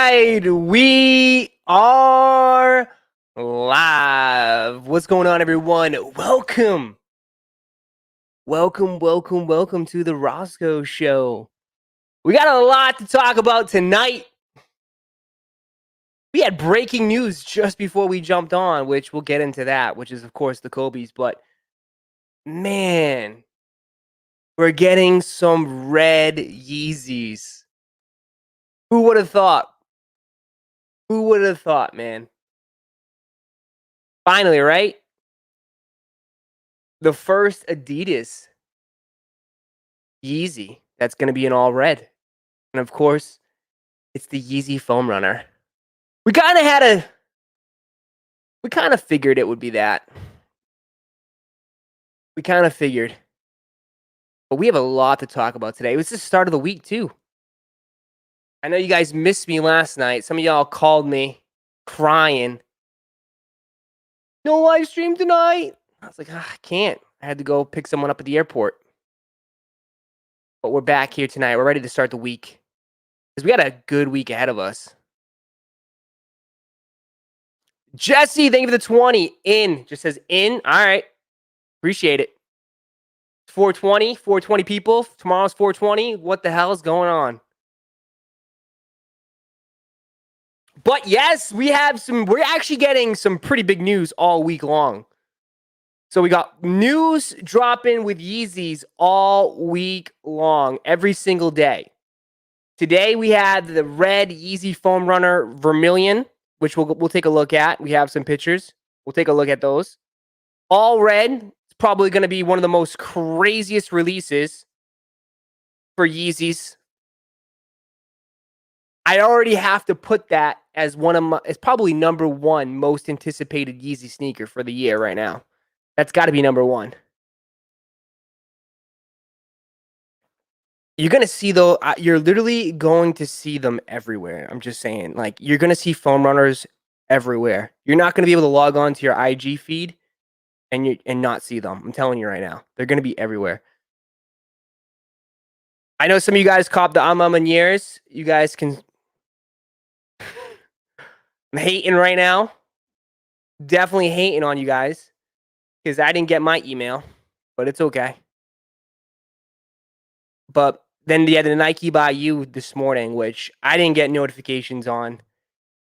right, we are live. What's going on, everyone? Welcome to the Roszko Show. We got a lot to talk about tonight. We had breaking news just before we jumped on, which we'll get into that, which is, of course, the Kobe's. But, man, we're getting some red Yeezys. Who would have thought? Who would have thought, man? Finally, right? The first Adidas Yeezy that's going to be in all red. And of course, it's the Yeezy Foam Runner. We kind of figured it would be that. We kind of figured. But we have a lot to talk about today. It was the start of the week, too. I know you guys missed me last night. Some of y'all called me crying. No live stream tonight. I was like, I can't. I had to go pick someone up at the airport. But we're back here tonight. We're ready to start the week. Because we got a good week ahead of us. Jesse, thank you for the 20. In. Just says in. All right. Appreciate it. 420 people. Tomorrow's 420. What the hell is going on? But yes, we're actually getting some pretty big news all week long. So we got news dropping with Yeezys all week long, every single day. Today we had the red Yeezy Foam Runner Vermilion, which we'll take a look at. We have some pictures. We'll take a look at those. All red. It's probably going to be one of the most craziest releases for Yeezys. I already have to put that as it's probably number one most anticipated Yeezy sneaker for the year right now. That's got to be number one. You're going to see, though, you're literally going to see them everywhere. I'm just saying. Like, you're going to see foam runners everywhere. You're not going to be able to log on to your IG feed and not see them. I'm telling you right now. They're going to be everywhere. I know some of you guys cop the and years. You guys can... I'm hating right now. Definitely hating on you guys. Because I didn't get my email. But it's okay. But then they had the Nike by You this morning, which I didn't get notifications on,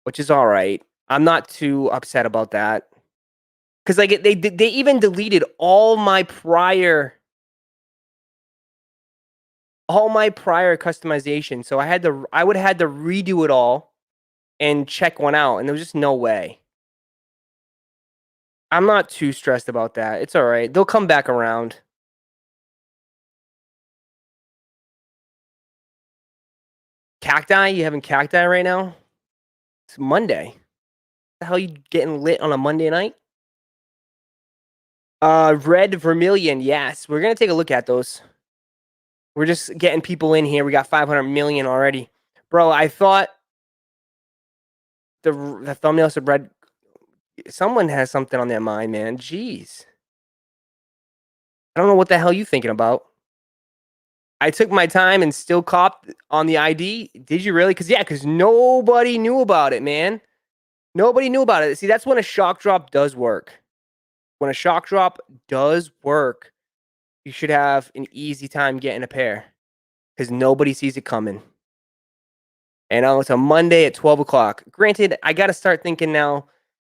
which is all right. I'm not too upset about that. Because like they even deleted all my prior customization. So I would have had to redo it all and check one out. And there was just no way. I'm not too stressed about that. It's all right. They'll come back around. Cacti? You having cacti right now? It's Monday. What the hell, you getting lit on a Monday night? Red Vermilion. Yes, we're gonna take a look at those. We're just getting people in here. We got 500 million already, bro. I thought the thumbnail said red. Someone has something on their mind, man. Jeez, I don't know what the hell you thinking about. I took my time and still copped on the ID. Did you really? Because nobody knew about it, man. Nobody knew about it. See, that's when a shock drop does work. When a shock drop does work, you should have an easy time getting a pair because nobody sees it coming. And it's a Monday at 12 o'clock. Granted, I got to start thinking now,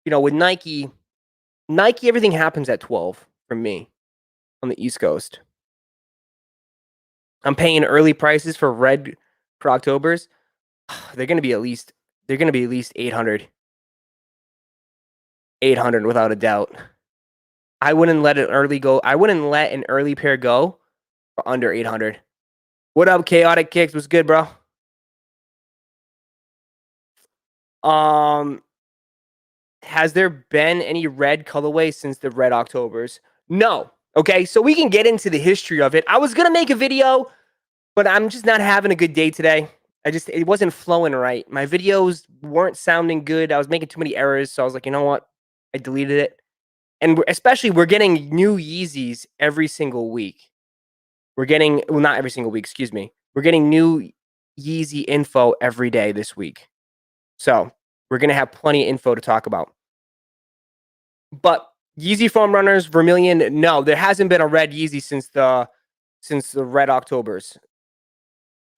with Nike, everything happens at 12 for me on the East Coast. I'm paying early prices for red Croctobers. They're going to be at least 800. 800 without a doubt. I wouldn't let an early pair go for under 800. What up, Chaotic Kicks? What's good, bro? Has there been any red colorway since the red Octobers? No. Okay, so we can get into the history of it. I was gonna make a video, but I'm just not having a good day today. It wasn't flowing right. My videos weren't sounding good. I was making too many errors, so I was like, you know what? I deleted it. And we're getting new Yeezys every single week. Not every single week, excuse me. We're getting new Yeezy info every day this week. So we're going to have plenty of info to talk about. But Yeezy foam runners, Vermilion, no, there hasn't been a red Yeezy since the red Octobers,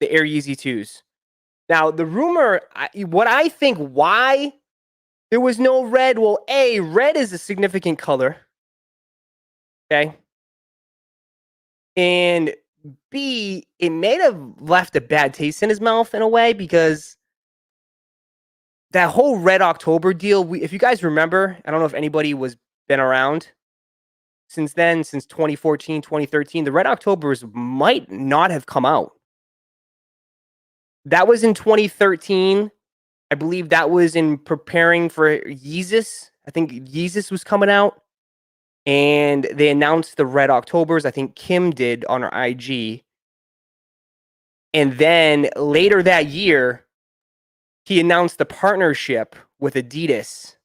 the Air Yeezy 2s. Now, the rumor, what I think why there was no red, well, A, red is a significant color. Okay. And B, it may have left a bad taste in his mouth in a way because that whole Red October deal, if you guys remember, I don't know if anybody was been around since then, since 2014, 2013, the Red Octobers might not have come out. That was in 2013. I believe that was in preparing for Yeezus. I think Yeezus was coming out. And they announced the Red Octobers. I think Kim did on her IG. And then later that year, he announced the partnership with Adidas.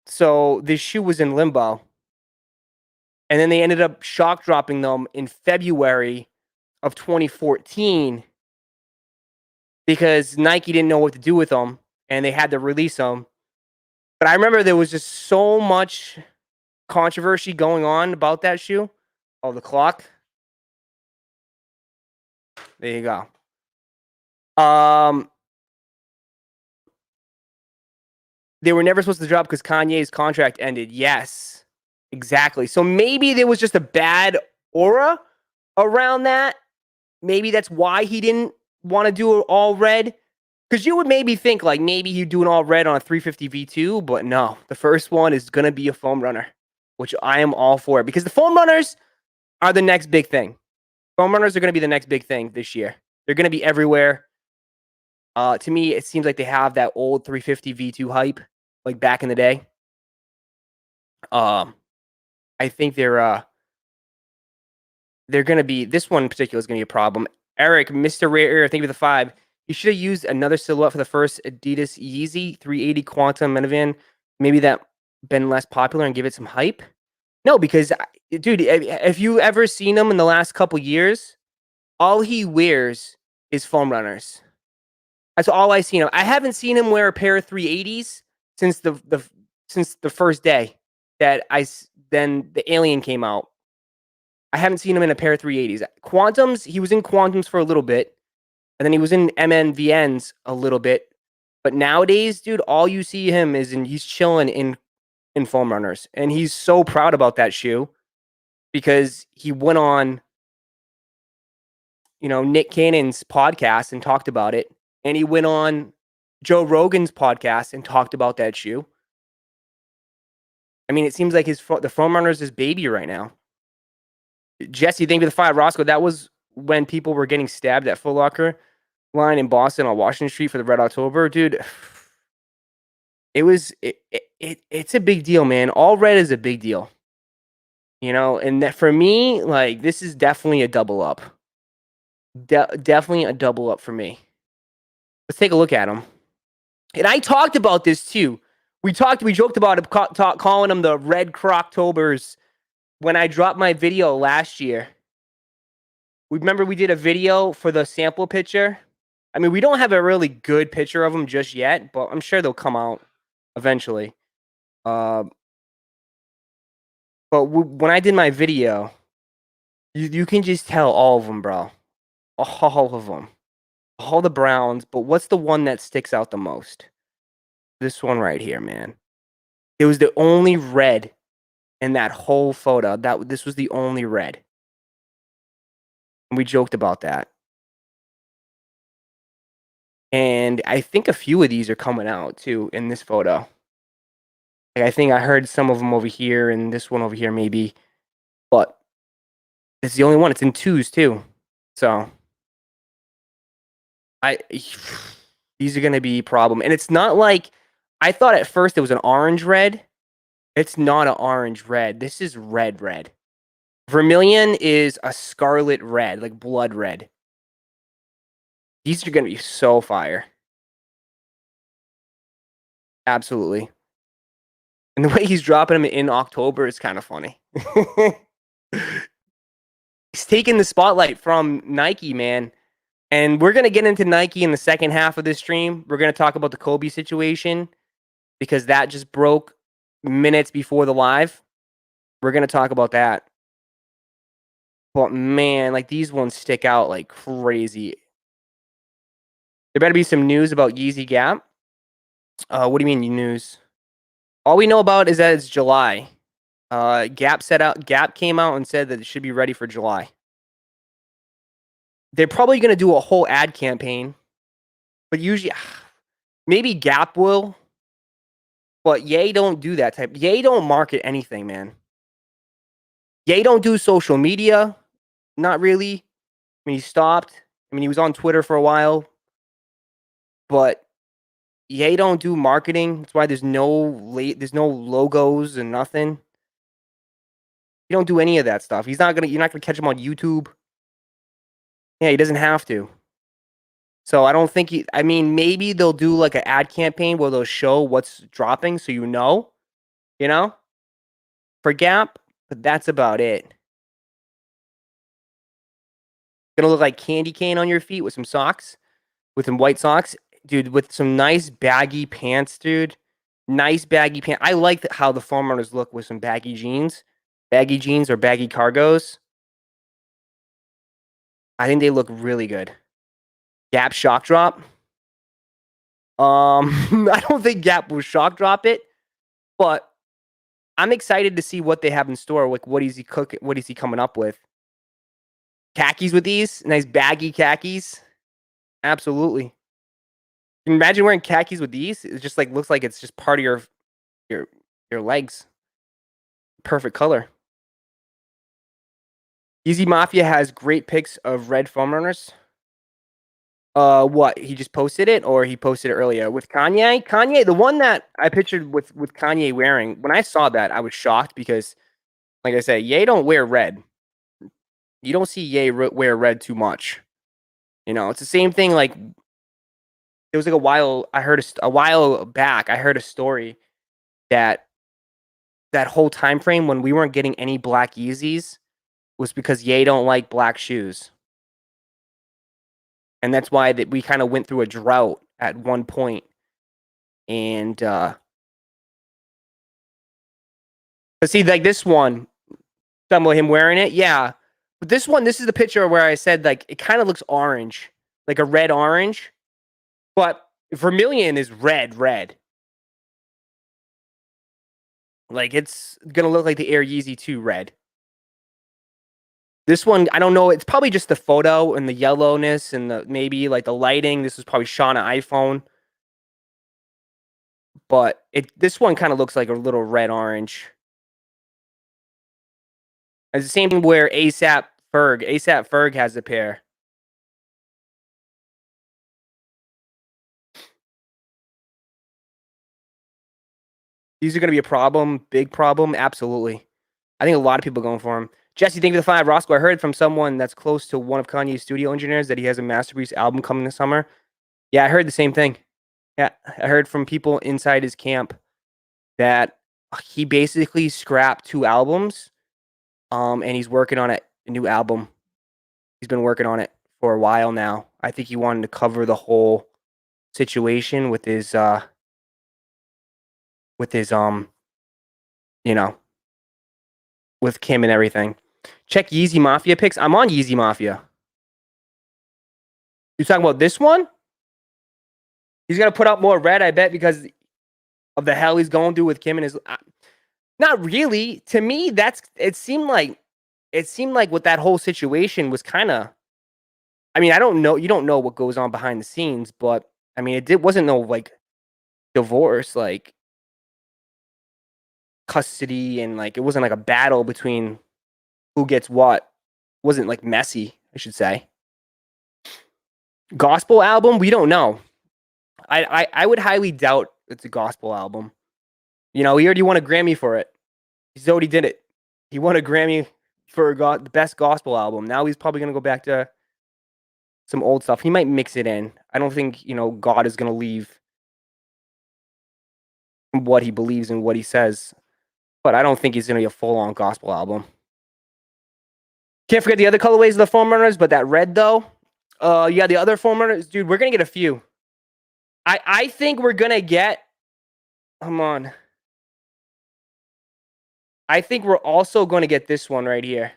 So this shoe was in limbo. And then they ended up shock dropping them in February of 2014 because Nike didn't know what to do with them and they had to release them. But I remember there was just so much controversy going on about that shoe. Oh, the clock. There you go. They were never supposed to drop because Kanye's contract ended. Yes, exactly. So maybe there was just a bad aura around that. Maybe that's why he didn't want to do it all red. Because you would maybe think like maybe he'd do an all red on a 350 V2, but no. The first one is going to be a foam runner, which I am all for. Because the foam runners are the next big thing. Foam runners are going to be the next big thing this year. They're going to be everywhere. To me, it seems like they have that old 350 V2 hype, like back in the day. I think they're going to be, this one in particular is going to be a problem. Eric, Mr. Rare, thank you for the 5. You should have used another silhouette for the first Adidas Yeezy 380 Quantum minivan. Maybe that been less popular and give it some hype. No, because, dude, if you ever seen him in the last couple years, all he wears is foam runners. That's all I've seen him. I haven't seen him wear a pair of 380s since the first day that then the Alien came out. I haven't seen him in a pair of 380s. Quantums, he was in Quantums for a little bit, and then he was in MNVNs a little bit. But nowadays, dude, all you see him is he's chilling in foam runners, and he's so proud about that shoe because he went on, Nick Cannon's podcast and talked about it, and he went on Joe Rogan's podcast and talked about that shoe. I mean, it seems like the foam runner's his baby right now. Jesse, thank you for the 5. Roszko, that was when people were getting stabbed at Foot Locker line in Boston on Washington Street for the Red October, dude. It's a big deal, man. All red is a big deal, and that for me, like, this is definitely a double up. Definitely a double up for me. Let's take a look at them. And I talked about this too. We joked about it, calling them the Red Croctobers when I dropped my video last year. Remember we did a video for the sample picture? I mean, we don't have a really good picture of them just yet, but I'm sure they'll come out eventually. But when I did my video, you can just tell all of them, bro. All of them. All the browns, but what's the one that sticks out the most? This one right here, man. It was the only red in that whole photo. This was the only red. And we joked about that. And I think a few of these are coming out too in this photo. Like, I think I heard some of them over here and this one over here maybe. But it's the only one. It's in 2s too. So these are going to be a problem. And it's not like, I thought at first it was an orange red. It's not an orange red. This is red. Vermilion is a scarlet red, like blood red. These are going to be so fire. Absolutely. And the way he's dropping them in October is kind of funny. He's taking the spotlight from Nike, man. And we're gonna get into Nike in the second half of this stream. We're gonna talk about the Kobe situation because that just broke minutes before the live. We're gonna talk about that. But man, like these ones stick out like crazy. There better be some news about Yeezy Gap. What do you mean news? All we know about is that it's July. Gap came out and said that it should be ready for July. They're probably gonna do a whole ad campaign, but usually maybe Gap will, but Ye don't do that type. Ye don't market anything, man. Ye don't do social media, not really. I mean, he stopped. I mean, he was on Twitter for a while, but Ye don't do marketing. That's why there's no logos and nothing. He don't do any of that stuff. You're not gonna catch him on YouTube. Yeah, he doesn't have to. So I don't think I mean, maybe they'll do like an ad campaign where they'll show what's dropping so you know, for Gap, but that's about it. Gonna look like candy cane on your feet with some socks, with some white socks, dude, with some nice baggy pants, dude. Nice baggy pants. I like how the foam runners look with some baggy jeans or baggy cargos. I think they look really good. Gap shock drop. I don't think Gap will shock drop it, but I'm excited to see what they have in store. Like, what is he cooking? What is he coming up with? Khakis with these nice baggy khakis. Absolutely. Can you imagine wearing khakis with these? It just like looks like it's just part of your legs. Perfect color. Yeezy Mafia has great pics of red foam runners. What? He just posted it, or he posted it earlier with Kanye? Kanye, the one that I pictured with Kanye wearing, when I saw that, I was shocked because, like I said, Ye don't wear red. You don't see Ye wear red too much. It's the same thing. Like, it was like a while back, I heard a story that whole time frame when we weren't getting any black Yeezys was because Ye don't like black shoes. And that's why that we kind of went through a drought at one point. And but see, like this one, talking about him wearing it, yeah. But this is the picture where I said like it kind of looks orange, like a red orange, but Vermilion is red. Like it's gonna look like the Air Yeezy 2 red. This one, I don't know. It's probably just the photo and the yellowness and maybe like the lighting. This was probably shot on an iPhone. But this one kind of looks like a little red orange. It's the same thing where ASAP Ferg has a pair. These are going to be a problem, big problem. Absolutely. I think a lot of people are going for them. Jesse, thank you for the 5. Roszko, I heard from someone that's close to one of Kanye's studio engineers that he has a masterpiece album coming this summer. Yeah, I heard the same thing. Yeah, I heard from people inside his camp that he basically scrapped 2 albums, and he's working on a new album. He's been working on it for a while now. I think he wanted to cover the whole situation with his with Kim and everything. Check Yeezy Mafia pics. I'm on Yeezy Mafia. You talking about this one? He's gonna put out more red, I bet, because of the hell he's going through with Kim and his. Not really. To me, it seemed like with that whole situation was kind of. I mean, I don't know. You don't know what goes on behind the scenes, but I mean, wasn't no like divorce, like custody, and like it wasn't like a battle between who gets what. It wasn't like messy, I should say. Gospel album, we don't know. I would highly doubt it's a gospel album. He already won a Grammy for it. He's already did it. He won a Grammy for the best gospel album. Now he's probably gonna go back to some old stuff. He might mix it in. I don't think God is gonna leave what he believes and what he says, but I don't think he's gonna be a full-on gospel album. Can't forget the other colorways of the foam runners, but that red though, Yeah, the other foam runners, dude, we're gonna get a few. I think we're gonna get. Come on. I think we're also going to get this one right here.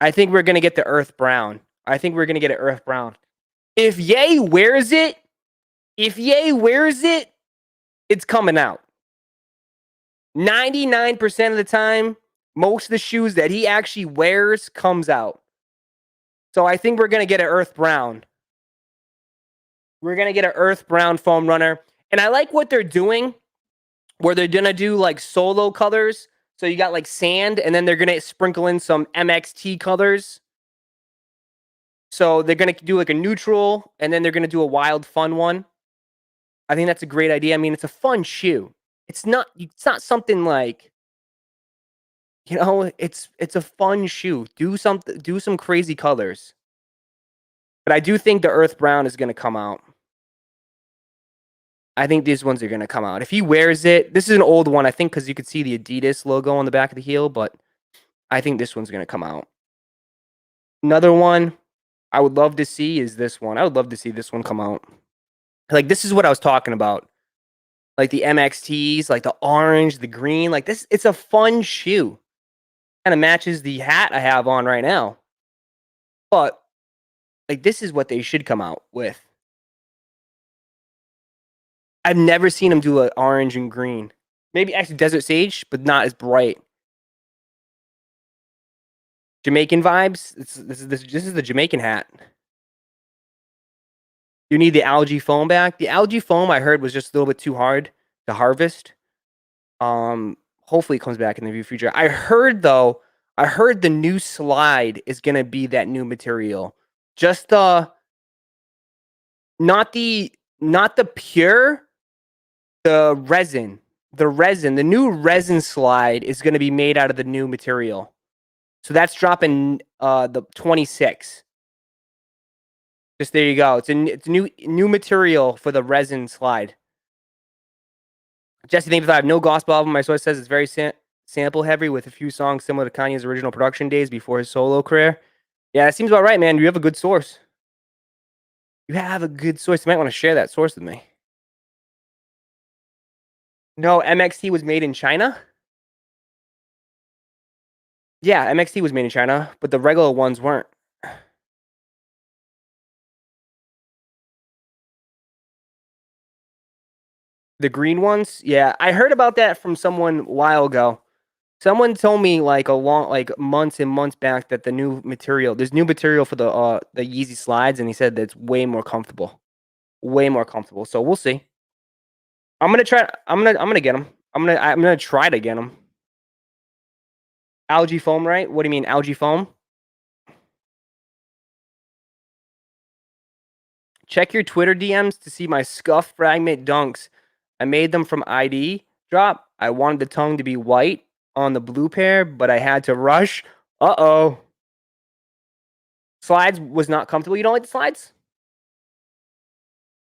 I think we're going to get the Earth Brown. I think we're going to get an Earth Brown. If Ye wears it, it's coming out. 99% of the time, most of the shoes that he actually wears comes out. So I think we're going to get an Earth Brown. We're going to get an Earth Brown foam runner. And I like what they're doing, where they're going to do like solo colors. So you got like sand, and then they're going to sprinkle in some MXT colors. So they're going to do like a neutral, and then they're going to do a wild, fun one. I think that's a great idea. I mean, it's a fun shoe. It's not something like, it's a fun shoe. Do some crazy colors. But I do think the Earth Brown is going to come out. I think these ones are going to come out. If he wears it, this is an old one, I think, because you could see the Adidas logo on the back of the heel, but I think this one's going to come out. Another one I would love to see is this one. I would love to see this one come out. Like, this is what I was talking about. Like the MXTs, like the orange, the green, like this, it's a fun shoe. Kind of matches the hat I have on right now. But like, this is what they should come out with. I've never seen them do an orange and green. Maybe actually Desert Sage, but not as bright. Jamaican vibes. This is the Jamaican hat. You need the algae foam back. The algae foam I heard was just a little bit too hard to harvest. Hopefully it comes back in the near future. I heard the new slide is gonna be that new material. Just not the pure, the resin. The new resin slide is gonna be made out of the new material. So that's dropping the 26. Just there you go. It's new material for the resin slide. Jesse, thank you for that. I have no gospel album. My source says it's very sample heavy with a few songs similar to Kanye's original production days before his solo career. Yeah, that seems about right, man. You have a good source. You have a good source. You might want to share that source with me. No, MXT was made in China? Yeah, MXT was made in China, but the regular ones weren't. The green ones? Yeah, I heard about that from someone a while ago. Someone told me like months and months back that there's new material for the Yeezy slides, and he said that it's way more comfortable. Way more comfortable. So we'll see. I'm gonna try. I'm gonna get them. I'm gonna try to get them. Algae foam, right? What do you mean, algae foam? Check your Twitter DMs to see my scuff fragment dunks. I made them from ID drop. I wanted the tongue to be white on the blue pair, but I had to rush. Uh-oh. Slides was not comfortable. You don't like the slides?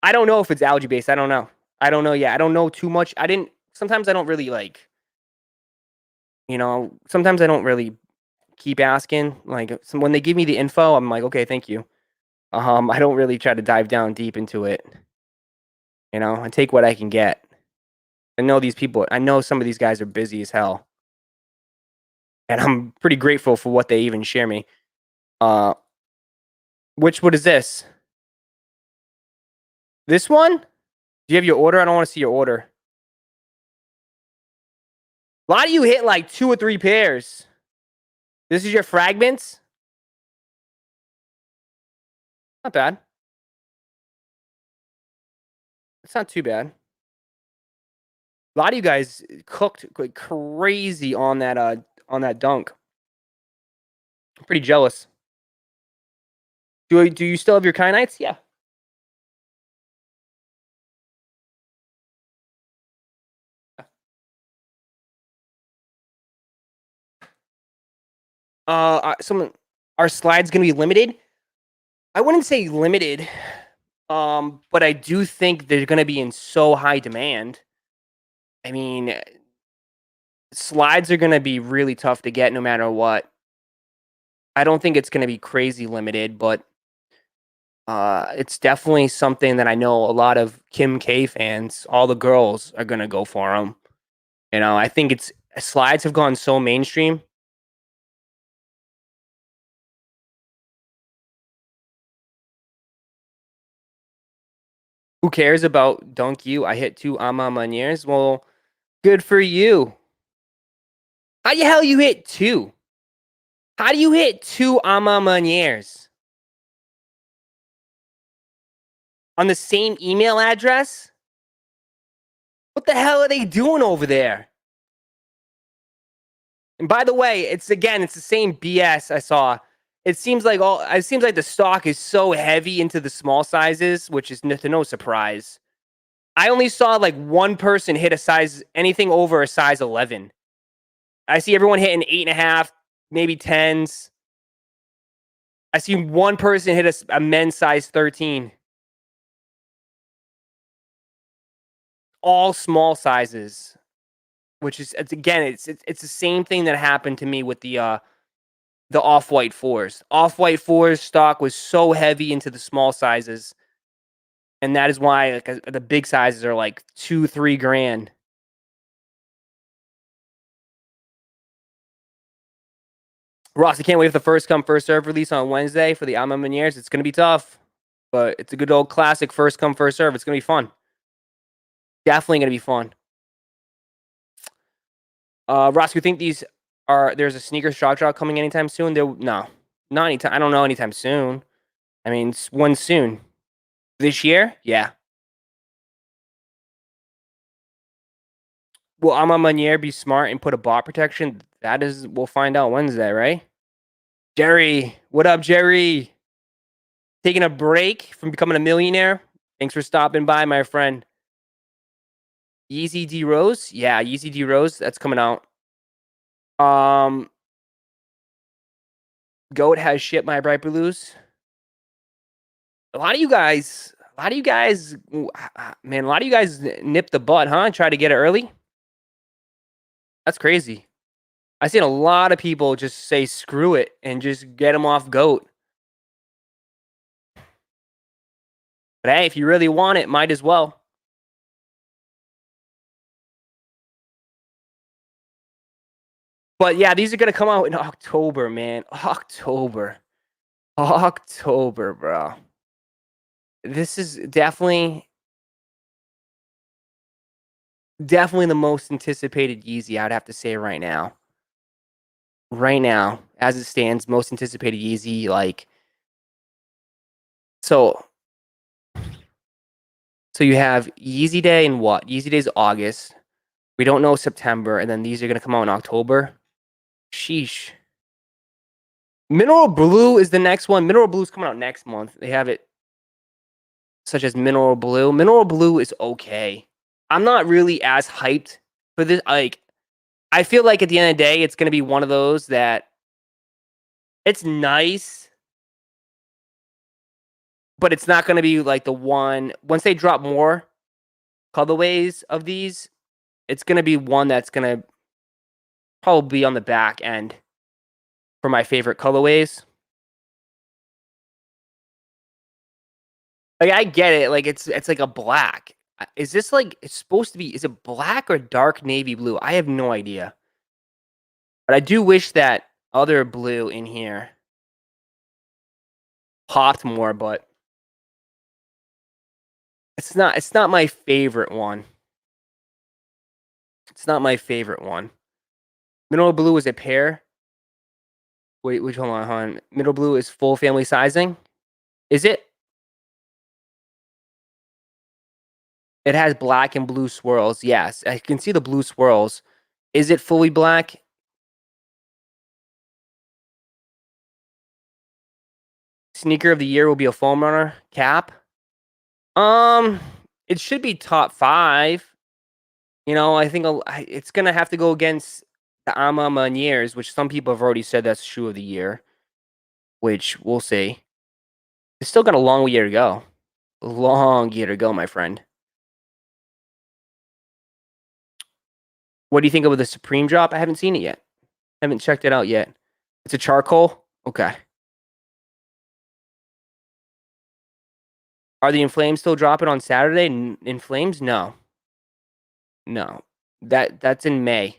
I don't know if it's algae based. I don't know. I don't know. Yeah, I don't know too much. Sometimes I don't really like, sometimes I don't really keep asking. Like, when they give me the info, I'm like, okay, thank you. I don't really try to dive down deep into it. I take what I can get. I know some of these guys are busy as hell. And I'm pretty grateful for what they even share me. What is this? This one? Do you have your order? I don't want to see your order. A lot of you hit like 2 or 3 pairs. This is your fragments? Not bad. It's not too bad. A lot of you guys cooked like crazy on that dunk. I'm pretty jealous. Do you still have your Kynites? Yeah. Our slide's gonna be limited. I wouldn't say limited, but I do think they're gonna be in so high demand. I mean, slides are gonna be really tough to get no matter what. I don't think it's gonna be crazy limited, but it's definitely something that I know a lot of Kim K fans, all the girls are gonna go for them. You know, I think it's slides have gone so mainstream. Who cares about Dunk You? I hit 2 Ama Maniers. Well, good for you. How the hell you hit 2? How do you hit 2 Ama Maniers? On the same email address? What the hell are they doing over there? And by the way, it's the same BS I saw. It seems like the stock is so heavy into the small sizes, which is to no surprise. I only saw like one person hit a size anything over a size 11. I see everyone hitting 8.5, maybe 10s. I see one person hit a men's size 13. All small sizes, which is it's the same thing that happened to me with the off-white fours. Off-white fours stock was so heavy into the small sizes, and that is why like the big sizes are like 2-3 grand. Ross, I can't wait for the first come first serve release on Wednesday for the Ama Maniers. It's gonna be tough, but it's a good old classic first come first serve. It's gonna be fun. Definitely gonna be fun. Ross, you think there's a sneaker shock drop coming anytime soon? No, not anytime. I don't know anytime soon. I mean, when soon? This year? Yeah. Will Ama Manier be smart and put a bot protection? We'll find out Wednesday, right? Jerry, what up, Jerry? Taking a break from becoming a millionaire? Thanks for stopping by, my friend. Yeezy D Rose? Yeah, Yeezy D Rose. That's coming out. Goat has shit my bright blues. A lot of you guys, man, a lot of you guys nipped the butt, huh? Try to get it early. That's crazy. I've seen a lot of people just say screw it and just get them off goat. But hey, if you really want it, might as well. But yeah, these are gonna come out in October, man. October, bro. This is definitely the most anticipated Yeezy. I'd have to say right now. Right now, as it stands, most anticipated Yeezy. Like so. So you have Yeezy Day and what? Yeezy Day is August. We don't know September, and then these are gonna come out in October. Sheesh. Mineral Blue is the next one. Mineral Blue is coming out next month. They have it such as Mineral Blue. Mineral Blue is okay. I'm not really as hyped for this. Like, I feel like at the end of the day, it's gonna be one of those that it's nice, but it's not gonna be like the one. Once they drop more colorways of these, it's gonna be one that's gonna probably be on the back end for my favorite colorways. Like I get it, like it's like a black. Is this like it's supposed to be? Is it black or dark navy blue? I have no idea. But I do wish that other blue in here popped more, but it's not my favorite one. It's not my favorite one. Mineral blue is a pair. Wait, hold on, hold on. Mineral blue is full family sizing. Is it? It has black and blue swirls. Yes, I can see the blue swirls. Is it fully black? Sneaker of the year will be a foam runner cap. Um, it should be top 5. You know, I think it's gonna have to go against the Ama Maniers, which some people have already said that's shoe of the year. Which we'll see. It's still got a long year to go. A long year to go, my friend. What do you think of the Supreme drop? I haven't seen it yet. I haven't checked it out yet. It's a charcoal. Okay. Are the Inflames still dropping on Saturday? Inflames? No. No. That's in May.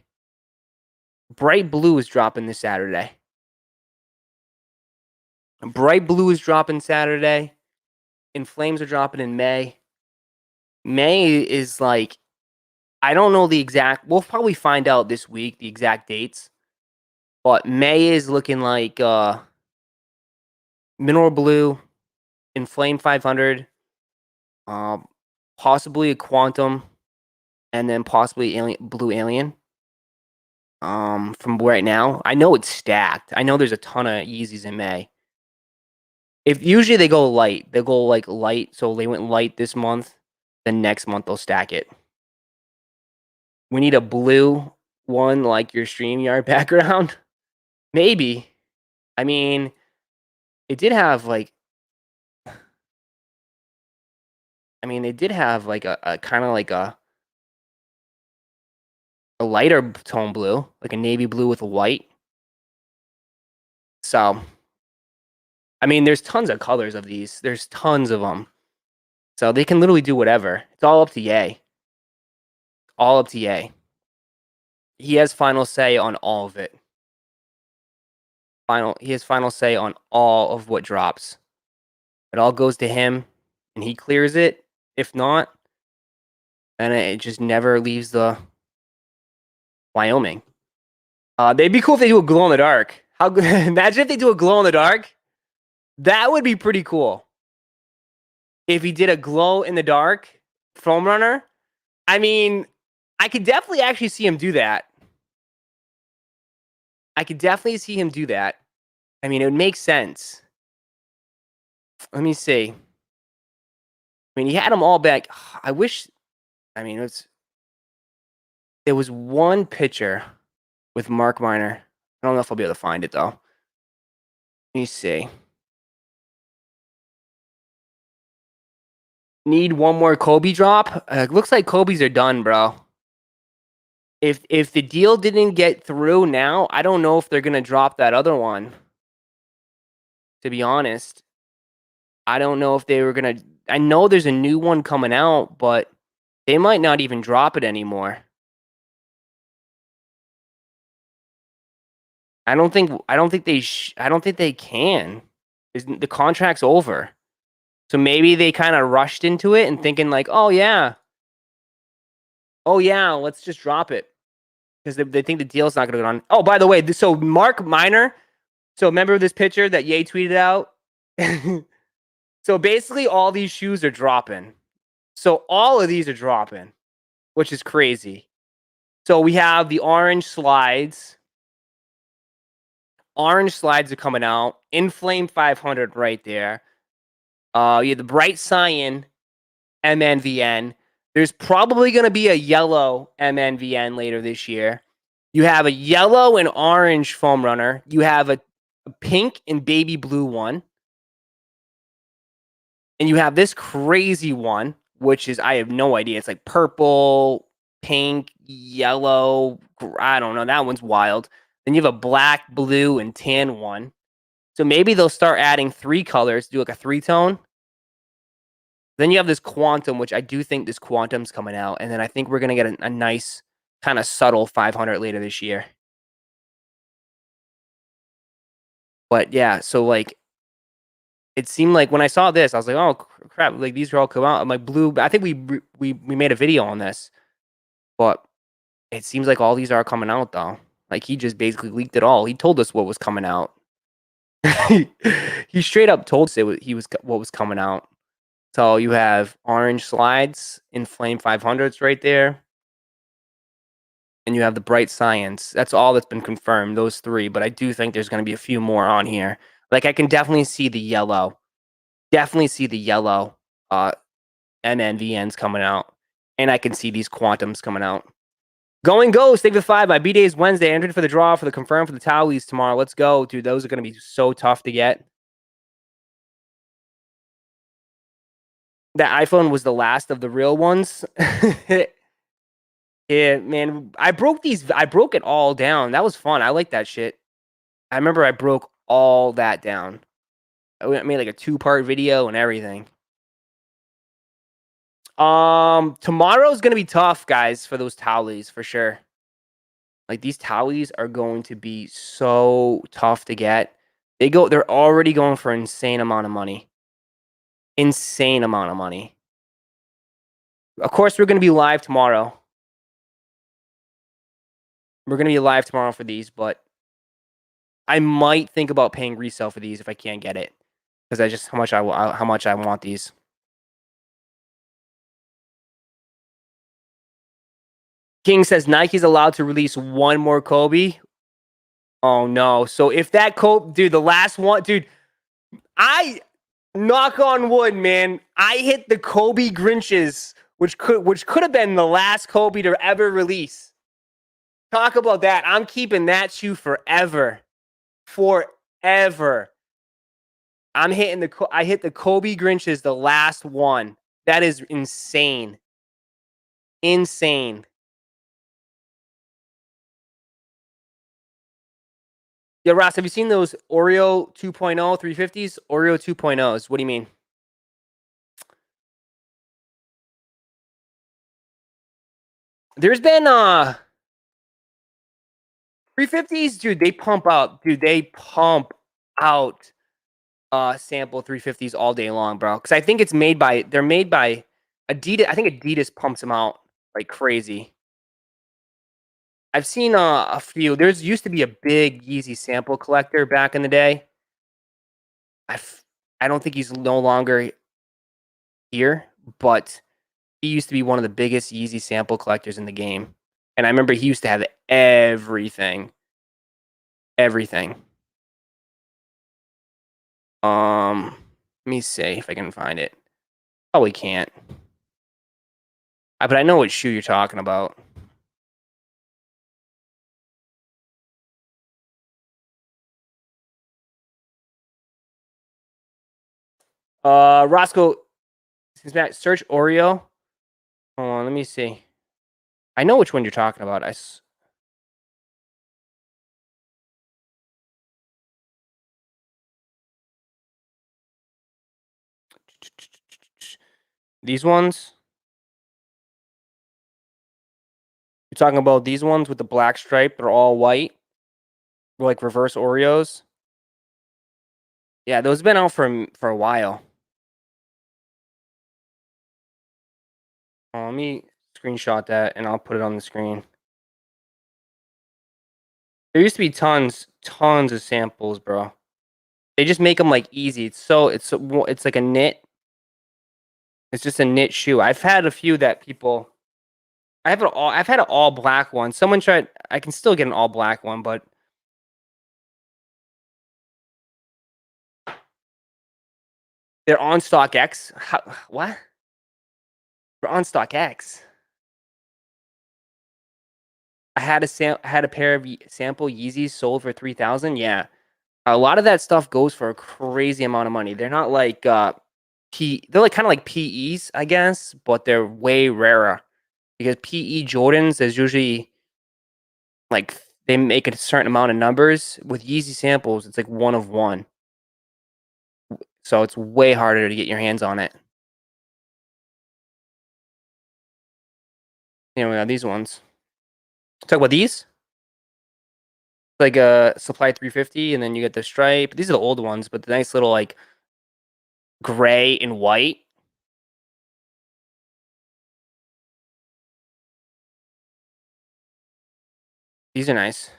Bright Blue is dropping this Saturday. Bright Blue is dropping Saturday. Inflames are dropping in May. May is like, I don't know the exact, we'll probably find out this week the exact dates. But May is looking like Mineral Blue, Inflame 500, possibly a Quantum, and then possibly Blue Alien. From right now, I know it's stacked. I know there's a ton of Yeezys in May. If usually they go light, they'll go like light. So they went light this month. Then next month they'll stack it. We need a blue one like your StreamYard background. Maybe. I mean, it did have like. I mean, it did have like a kind of like a lighter tone blue, like a navy blue with a white. So, I mean, there's tons of colors of these. There's tons of them. So they can literally do whatever. It's all up to Ye. All up to Ye. He has final say on all of it. He has final say on all of what drops. It all goes to him, and he clears it. If not, then it just never leaves the Wyoming. They'd be cool if they do a glow in the dark. How good? Imagine if they do a glow in the dark. That would be pretty cool. If he did a glow in the dark foam runner, I mean, I could definitely actually see him do that. I could definitely see him do that. I mean, it would make sense. Let me see. I mean, he had them all back. I wish. I mean, there was one picture with Mark Miner. I don't know if I'll be able to find it though. Let me see. Need one more Kobe drop. Looks like Kobe's are done, bro. If the deal didn't get through now, I don't know if they're gonna drop that other one. To be honest, I don't know if they were gonna. I know there's a new one coming out, but they might not even drop it anymore. I don't think they can. The contract's over. So maybe they kind of rushed into it and thinking like, oh yeah, let's just drop it because they think the deal's not going to go on. Oh, by the way, so Mark Miner. So remember this picture that Ye tweeted out? So basically, all these shoes are dropping. So all of these are dropping, which is crazy. So we have the orange slides. Orange slides are coming out. Inflame 500 right there. You have the bright cyan MNVN. There's probably going to be a yellow MNVN later this year. You have a yellow and orange foam runner. You have a pink and baby blue one. And you have this crazy one, which is, I have no idea. It's like purple, pink, yellow. I don't know. That one's wild. Then you have a black, blue, and tan one. So maybe they'll start adding 3 colors, do like a 3-tone. Then you have this Quantum, which I do think this Quantum's coming out. And then I think we're going to get a nice kind of subtle 500 later this year. But yeah, so like, it seemed like when I saw this, I was like, oh crap, like these are all come out. I'm like, blue. I think we made a video on this, but it seems like all these are coming out though. Like he just basically leaked it all. He told us what was coming out. He straight up told us what was coming out. So you have orange slides, Inflame 500s right there. And you have the bright science. That's all that's been confirmed, those 3. But I do think there's going to be a few more on here. Like I can definitely see the yellow. Definitely see the yellow MNVNs coming out. And I can see these Quantums coming out. Going Ghost, take the 5. My B-Day is Wednesday. Entered for the draw for the confirm for the Towies tomorrow. Let's go. Dude, those are going to be so tough to get. That iPhone was the last of the real ones. Yeah, man. I broke it all down. That was fun. I like that shit. I remember I broke all that down. I made like a 2-part video and everything. Tomorrow's gonna be tough, guys, for those towelies for sure. Like these towelies are going to be so tough to get. They're already going for an insane amount of money. Insane amount of money. Of course, we're gonna be live tomorrow. We're gonna be live tomorrow for these, but I might think about paying resale for these if I can't get it, because that's just how much I want these. King says Nike's allowed to release one more Kobe. Oh no! So if that Kobe, dude, the last one, dude, I knock on wood, man. I hit the Kobe Grinches, which could have been the last Kobe to ever release. Talk about that. I'm keeping that shoe forever. Forever. I hit the Kobe Grinches, the last one. That is insane. Insane. Yeah, Ross, have you seen those Oreo 2.0 350s? Oreo 2.0s. What do you mean? There's been 350s, dude, they pump out. Dude, they pump out sample 350s all day long, bro. Cuz I think they're made by Adidas. I think Adidas pumps them out like crazy. I've seen a few. There's used to be a big Yeezy sample collector back in the day. I don't think he's no longer here, but he used to be one of the biggest Yeezy sample collectors in the game. And I remember he used to have everything. Everything. Let me see if I can find it. Oh, we can't. But I know what shoe you're talking about. Roszko, search Oreo. Hold on, let me see. I know which one you're talking about. These ones? You're talking about these ones with the black stripe? They're all white? They're like reverse Oreos? Yeah, those have been out for a while. Let me screenshot that and I'll put it on the screen. There used to be tons of samples, bro. They just make them like easy. It's like a knit. It's just a knit shoe. I've had a few that people. I've had an all black one. Someone tried. I can still get an all black one, but they're on stock X. What? They're on stock X. I had a pair of sample Yeezys sold for 3,000. Yeah, a lot of that stuff goes for a crazy amount of money. They're not like they're like kind of like PEs, I guess, but they're way rarer because PE Jordans is usually like they make a certain amount of numbers. With Yeezy samples, it's like one of one, so it's way harder to get your hands on it. You know, we have these ones. Talk about these. Like a Supply 350, and then you get the stripe. These are the old ones, but the nice little like gray and white. These are nice.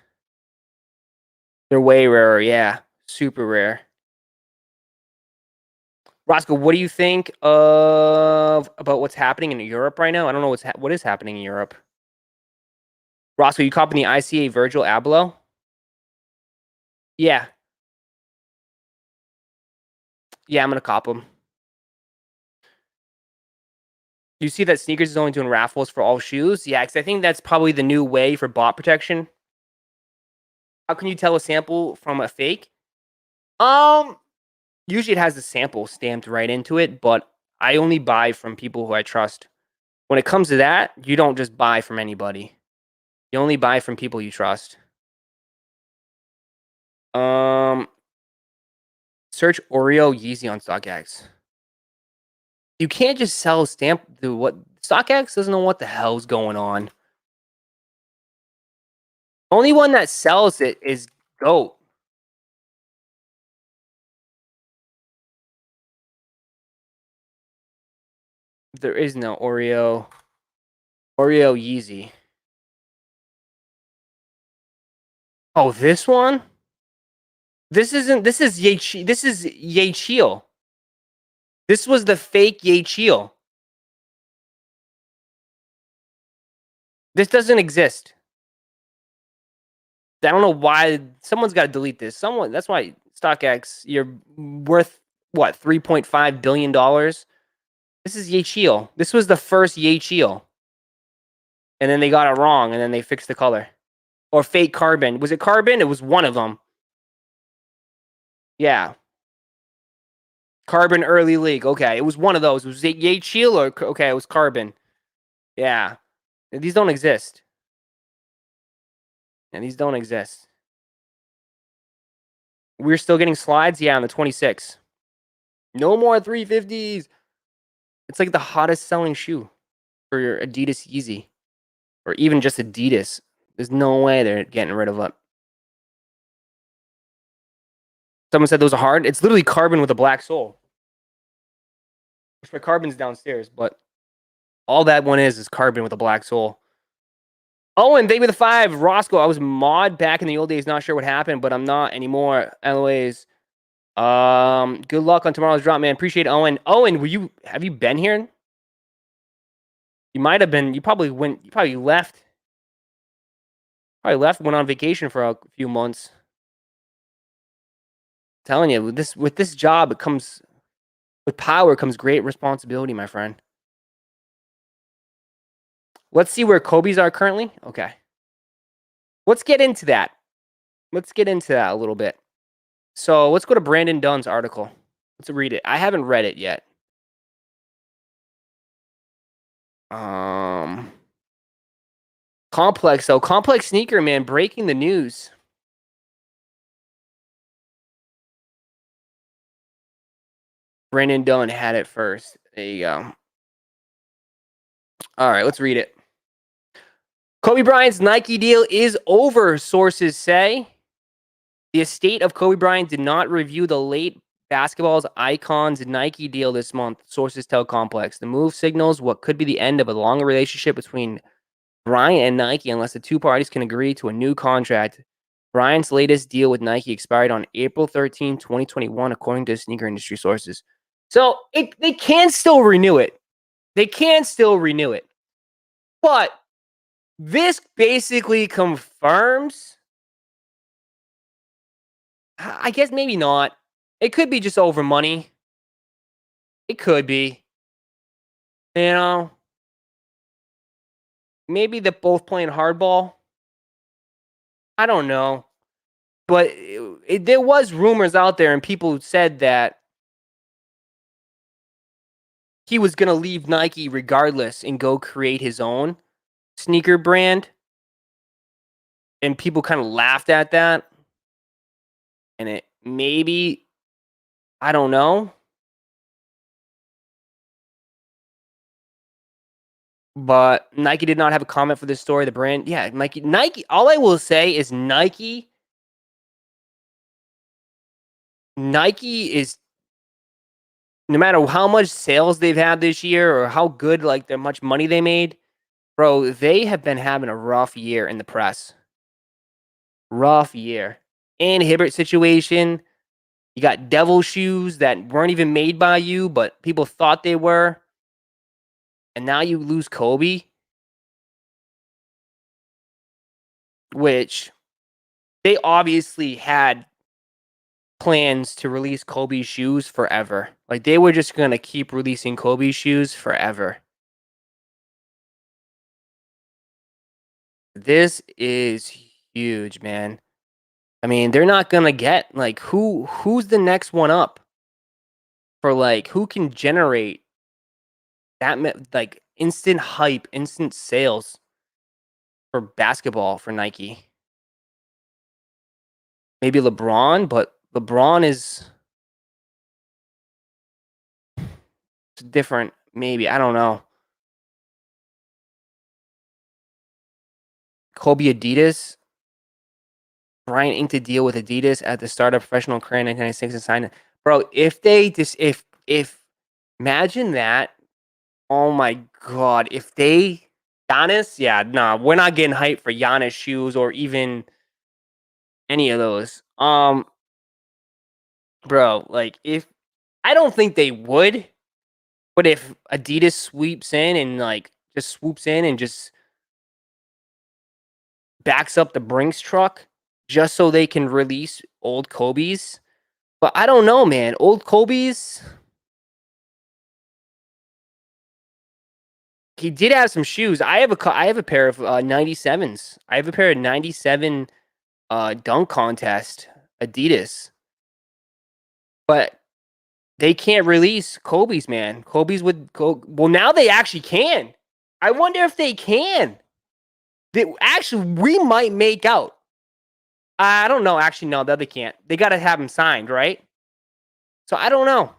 They're way rarer, yeah. Super rare. Roszko, what do you think about what's happening in Europe right now? I don't know what is happening in Europe. Roszko, you copying the ICA Virgil Abloh? Yeah. Yeah, I'm gonna cop them. You see that Sneakers is only doing raffles for all shoes? Yeah, because I think that's probably the new way for bot protection. How can you tell a sample from a fake? Usually it has the sample stamped right into it, but I only buy from people who I trust. When it comes to that, you don't just buy from anybody. You only buy from people you trust. Search Oreo Yeezy on StockX. You can't just sell stamp the what StockX doesn't know what the hell's going on. Only one that sells it is GOAT. There is no Oreo Yeezy. Oh, this one? This is Yeezy. This was the fake Yeezy. This doesn't exist. I don't know why someone's got to delete this. That's why StockX, you're worth what, $3.5 billion? This is Yeezy. This was the first Yeezy. And then they got it wrong and then they fixed the color. Or fake carbon. Was it carbon? It was one of them. Yeah. Carbon early league. Okay. It was one of those. Was it Yeezy or okay, it was carbon. Yeah. These don't exist. And these don't exist. We're still getting slides? Yeah, on the 26. No more 350s. It's like the hottest selling shoe for your Adidas Yeezy. Or even just Adidas. There's no way they're getting rid of it. Someone said those are hard. It's literally carbon with a black sole. Which my carbon's downstairs, but all that one is carbon with a black sole. Oh, and thank you for the 5. Roszko, I was mod back in the old days. Not sure what happened, but I'm not anymore. LOAs. Good luck on tomorrow's drop, man. Appreciate it, Owen. Owen, have you been here? You might have been. You probably left. Went on vacation for a few months. I'm telling you, with this job, with power comes great responsibility, my friend. Let's see where Kobe's are currently. Okay. Let's get into that. A little bit. So let's go to Brandon Dunn's article. Let's read it. I haven't read it yet. Complex Sneaker Man breaking the news. Brandon Dunn had it first. There you go. All right, let's read it. Kobe Bryant's Nike deal is over, sources say. The estate of Kobe Bryant did not review the late basketball's icon's Nike deal this month, sources tell Complex. The move signals what could be the end of a longer relationship between Bryant and Nike unless the two parties can agree to a new contract. Bryant's latest deal with Nike expired on April 13, 2021, according to sneaker industry sources. So they can still renew it. But this basically confirms, I guess maybe not. It could be just over money. It could be. You know, maybe they're both playing hardball. I don't know. But there was rumors out there and people said that he was going to leave Nike regardless and go create his own sneaker brand. And people kind of laughed at that. And it maybe, I don't know. But Nike did not have a comment for this story. The brand, yeah, Nike. All I will say is Nike is, no matter how much sales they've had this year or how good, like, how much money they made, bro, they have been having a rough year in the press. Rough year. And Hibbert situation. You got devil shoes that weren't even made by you, but people thought they were. And now you lose Kobe, which they obviously had plans to release Kobe's shoes forever. Like, they were just going to keep releasing Kobe's shoes forever. This is huge, man. I mean, they're not going to get, like, who's the next one up for, like, who can generate that, like, instant hype, instant sales for basketball for Nike? Maybe LeBron, but LeBron is It's different, maybe. I don't know. Kobe Adidas. Bryant inked a deal with Adidas at the start of professional career in 1996 and signed it. Bro, if they just if imagine that. Oh my god, if they Giannis, yeah, nah, we're not getting hyped for Giannis shoes or even any of those. Bro, like if I don't think they would, but if Adidas sweeps in and like just swoops in and just backs up the Brinks truck just so they can release old Kobe's. But I don't know, man. Old Kobe's, he did have some shoes. I have a pair of 97s. I have a pair of 97 dunk contest Adidas. But they can't release Kobe's, man. Kobe's would go. Well, now they actually can. I wonder if they can. Actually, we might make out. I don't know. Actually, no, they can't. They got to have him signed, right? So I don't know.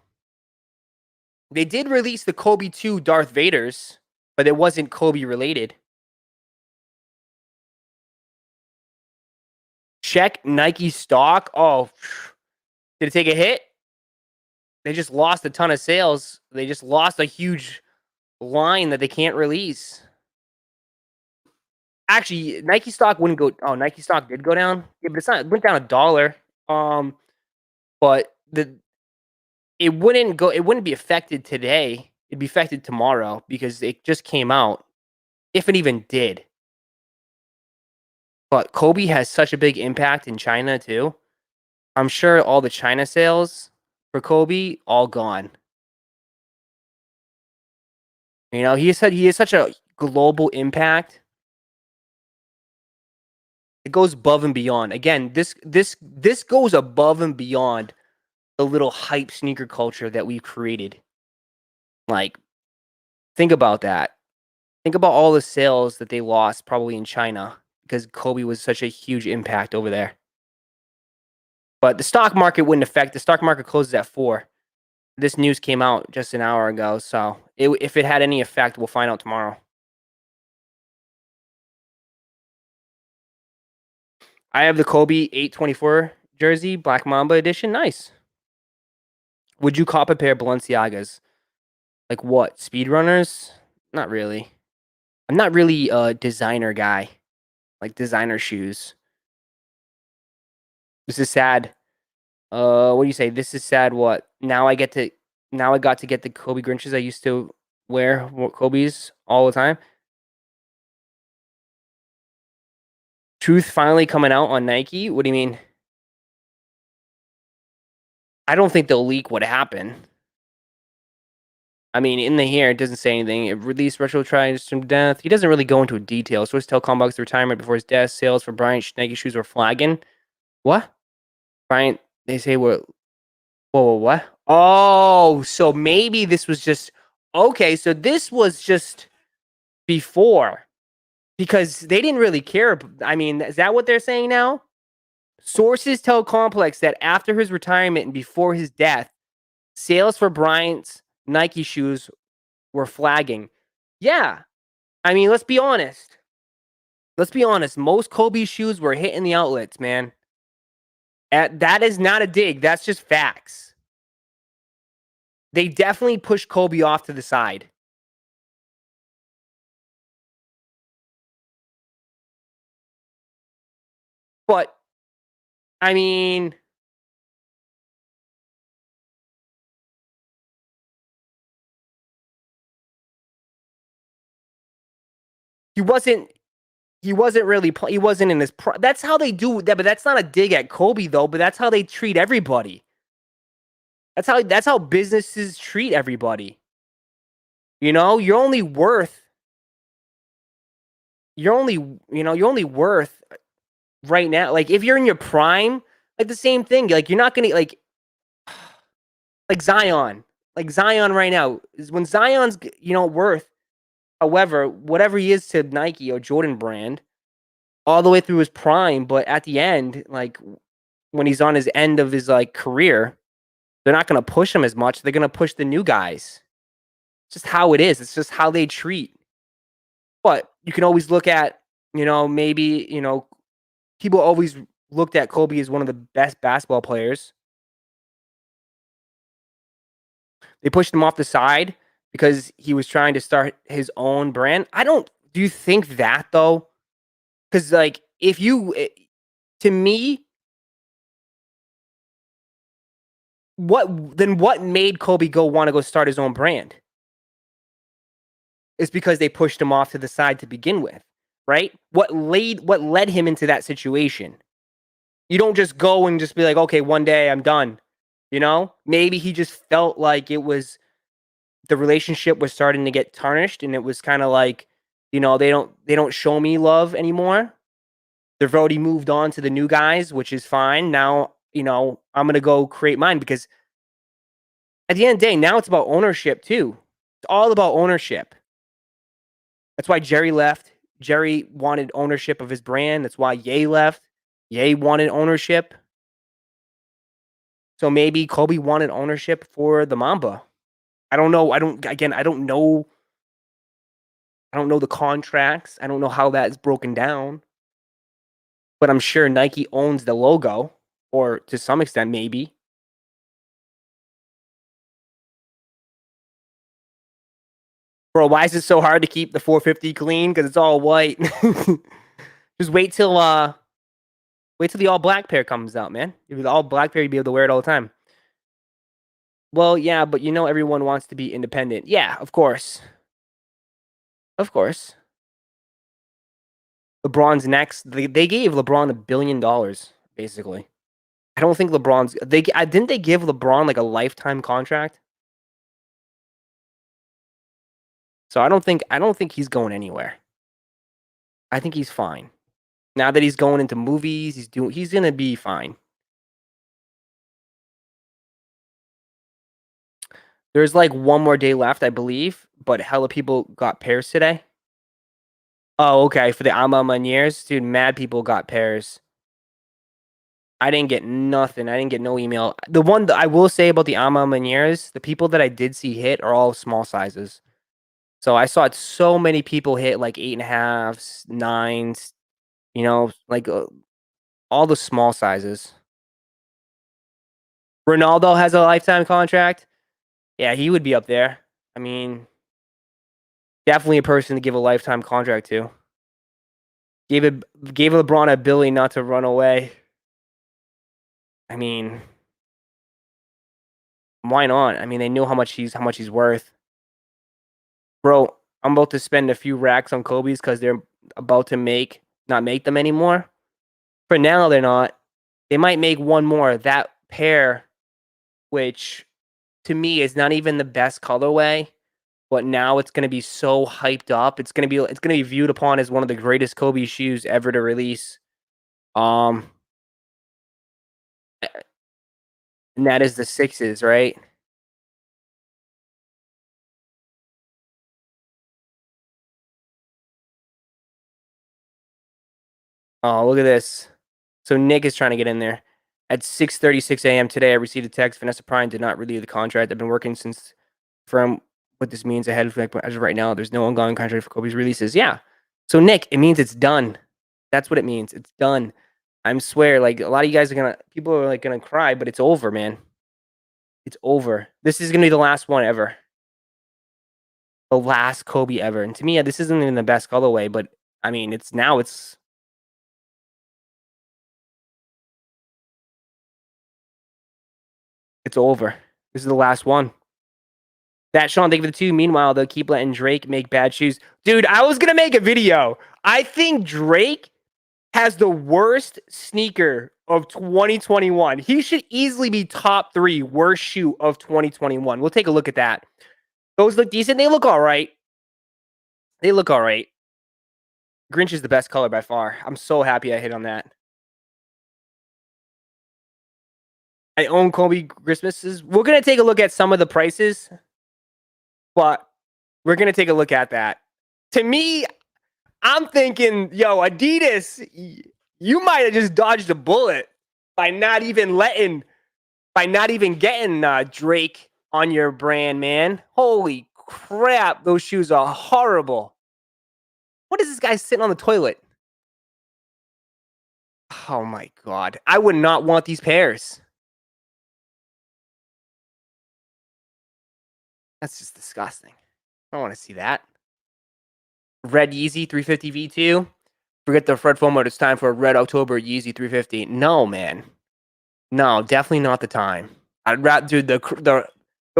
They did release the Kobe 2 Darth Vaders, but it wasn't Kobe related. Check Nike stock. Oh, did it take a hit? They just lost a ton of sales. They just lost a huge line that they can't release. Actually, Nike stock wouldn't go. Oh, Nike stock did go down. Yeah, but it's not. It went down $1. But it wouldn't go. It wouldn't be affected today. It'd be affected tomorrow because it just came out. If it even did. But Kobe has such a big impact in China too. I'm sure all the China sales for Kobe all gone. You know, he said he has such a global impact. It goes above and beyond. Again, this goes above and beyond the little hype sneaker culture that we've created. Like, think about that. Think about all the sales that they lost probably in China because Kobe was such a huge impact over there. But the stock market wouldn't affect. The stock market closes at 4. This news came out just an hour ago, so if it had any effect, we'll find out tomorrow. I have the Kobe 824 jersey, Black Mamba edition. Nice. Would you cop a pair of Balenciagas? Like what? Speedrunners? Not really. I'm not really a designer guy. Like designer shoes. This is sad. What do you say? This is sad. What? Now I got to get the Kobe Grinches I used to wear Kobe's all the time. Truth finally coming out on Nike? What do you mean? I don't think they'll leak what happened. I mean, in the here, it doesn't say anything. It released retro tries from death. He doesn't really go into details. Sources tell Combox the retirement before his death. Sales for Bryant Nike shoes were flagging. What? Bryant, they say what? Whoa, what? Oh, so maybe this was just okay. So this was just before because they didn't really care. I mean, is that what they're saying now? Sources tell Complex that after his retirement and before his death, sales for Bryant's Nike shoes were flagging. Yeah. I mean, let's be honest. Let's be honest. Most Kobe shoes were hitting the outlets, man. That is not a dig. That's just facts. They definitely pushed Kobe off to the side. But, I mean, he wasn't really he wasn't in his that's how they do that, but that's not a dig at Kobe though, but that's how they treat everybody. That's how businesses treat everybody. You know, you're only worth right now. Like if you're in your prime, like the same thing. Like you're not gonna like Zion. Like Zion right now is when Zion's worth, however, whatever he is to Nike or Jordan brand, all the way through his prime, but at the end, like when he's on his end of his like career, they're not gonna push him as much. They're gonna push the new guys. It's just how it is. It's just how they treat. But you can always look at, maybe, people always looked at Kobe as one of the best basketball players. They pushed him off the side because he was trying to start his own brand. Do you think that though? Because like, to me, what made Kobe want to go start his own brand? It's because they pushed him off to the side to begin with, right? What led him into that situation? You don't just go and just be like, okay, one day I'm done. Maybe he just felt like the relationship was starting to get tarnished, and it was kind of like, they don't show me love anymore. They've already moved on to the new guys, which is fine. Now, I'm gonna go create mine, because at the end of the day, now it's about ownership too. It's all about ownership. That's why Jerry left. Jerry wanted ownership of his brand. That's why Ye left. Ye wanted ownership. So maybe Kobe wanted ownership for the Mamba. I don't know. I don't know. I don't know the contracts. I don't know how that's broken down. But I'm sure Nike owns the logo, or to some extent, maybe. Bro, why is it so hard to keep the 450 clean? Because it's all white. Just wait till the all black pair comes out, man. If the all black pair, you'd be able to wear it all the time. Well, yeah, but everyone wants to be independent. Yeah, of course. Of course. LeBron's next. They gave LeBron $1 billion, basically. I don't think didn't they give LeBron like a lifetime contract? So I don't think he's going anywhere. I think he's fine. Now that he's going into movies, he's gonna be fine. There's like one more day left, I believe, but hella people got pairs today. Oh, okay. For the Rnnrs, dude, mad people got pairs. I didn't get nothing. I didn't get no email. The one that I will say about the Rnnrs, the people that I did see hit are all small sizes. So I saw so many people hit like 8.5s, 9s, like all the small sizes. Ronaldo has a lifetime contract. Yeah, he would be up there. I mean, definitely a person to give a lifetime contract to. Gave LeBron $1 billion not to run away. I mean, why not? I mean, they know how much he's worth. Bro, I'm about to spend a few racks on Kobe's because they're about to not make them anymore. For now, they're not. They might make one more. That pair, which to me is not even the best colorway, but now it's going to be so hyped up. It's going to be viewed upon as one of the greatest Kobe shoes ever to release. And that is the 6s, right? Oh, look at this. So Nick is trying to get in there. At 6:36 a.m. today, I received a text. Vanessa Prine did not renew the contract. I've been working since from what this means ahead of as of right now. There's no ongoing contract for Kobe's releases. Yeah. So Nick, it means it's done. That's what it means. It's done. I swear, like a lot of you guys people are like gonna cry, but it's over, man. It's over. This is gonna be the last one ever. The last Kobe ever. And to me, this isn't even the best colorway, but I mean, it's over. This is the last one. That Sean, thank you for the 2. Meanwhile, they'll keep letting Drake make bad shoes. Dude, I was gonna make a video. I think Drake has the worst sneaker of 2021. He should easily be top 3 worst shoe of 2021. We'll take a look at that. Those look decent. They look all right. Grinch is the best color by far. I'm so happy I hit on that. I own Kobe Christmases. We're going to take a look at some of the prices, but we're going to take a look at that. To me, I'm thinking, yo, Adidas, you might have just dodged a bullet by not even getting Drake on your brand, man. Holy crap. Those shoes are horrible. What is this guy sitting on the toilet? Oh my God. I would not want these pairs. That's just disgusting. I don't want to see that. Red Yeezy 350 V2. Forget the Fred FOMO. It's time for a Red October Yeezy 350. No, man. No, definitely not the time. I'd rather, dude, the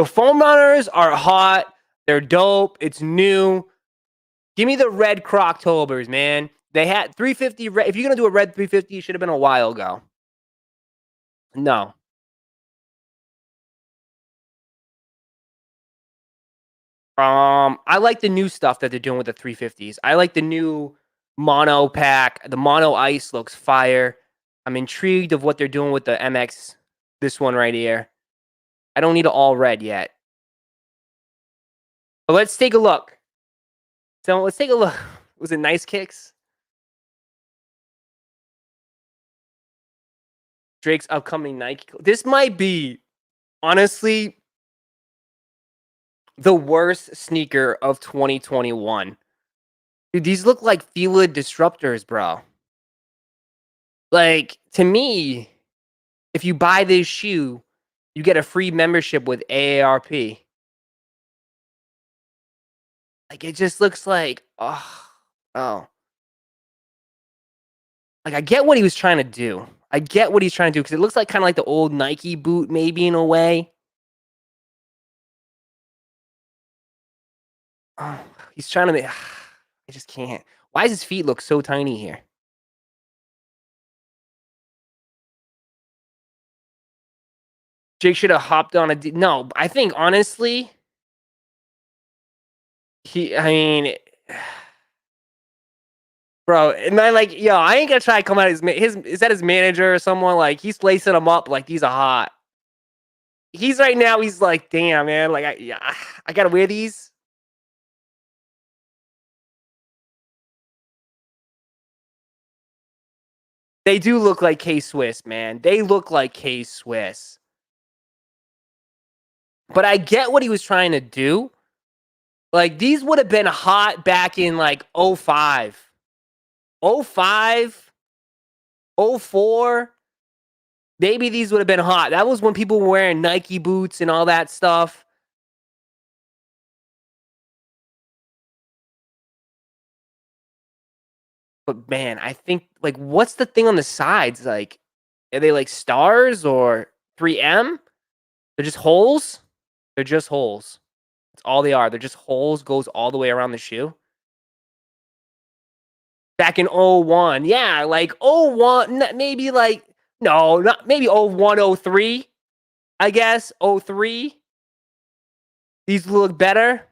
foam runners are hot. They're dope. It's new. Give me the red Croctobers, man. They had 350. If you're going to do a red 350, it should have been a while ago. No. I like the new stuff that they're doing with the 350s. I like the new mono pack. The mono ice looks fire. I'm intrigued of what they're doing with the MX. This one right here. I don't need it all red yet. But let's take a look. So let's take a look. Was it Nice Kicks? Drake's upcoming Nike. This might be, honestly, the worst sneaker of 2021. Dude, these look like Fila disruptors, bro. Like, to me, if you buy this shoe, you get a free membership with AARP. Like, it just looks like, oh. Like, I get what he was trying to do. I get what he's trying to do because it looks like kind of like the old Nike boot, maybe in a way. Oh, he's trying to make. I just can't. Why does his feet look so tiny here? Jake should have hopped on a. No, I think honestly, I mean, bro, and I like, yo, I ain't gonna try to come out his is that his manager or someone? Like, he's lacing him up like these are hot. He's right now. He's like, damn, man. Like, I gotta wear these. They do look like K-Swiss, man. They look like K-Swiss. But I get what he was trying to do. Like, these would have been hot back in like 05. 05, 04. Maybe these would have been hot. That was when people were wearing Nike boots and all that stuff. But man, I think, like, what's the thing on the sides? Like, are they like stars or 3M? They're just holes? They're just holes. That's all they are. They're just holes, goes all the way around the shoe. Back in 01. Yeah, like 01, maybe like, no, not maybe 01, 03. I guess 03. These look better.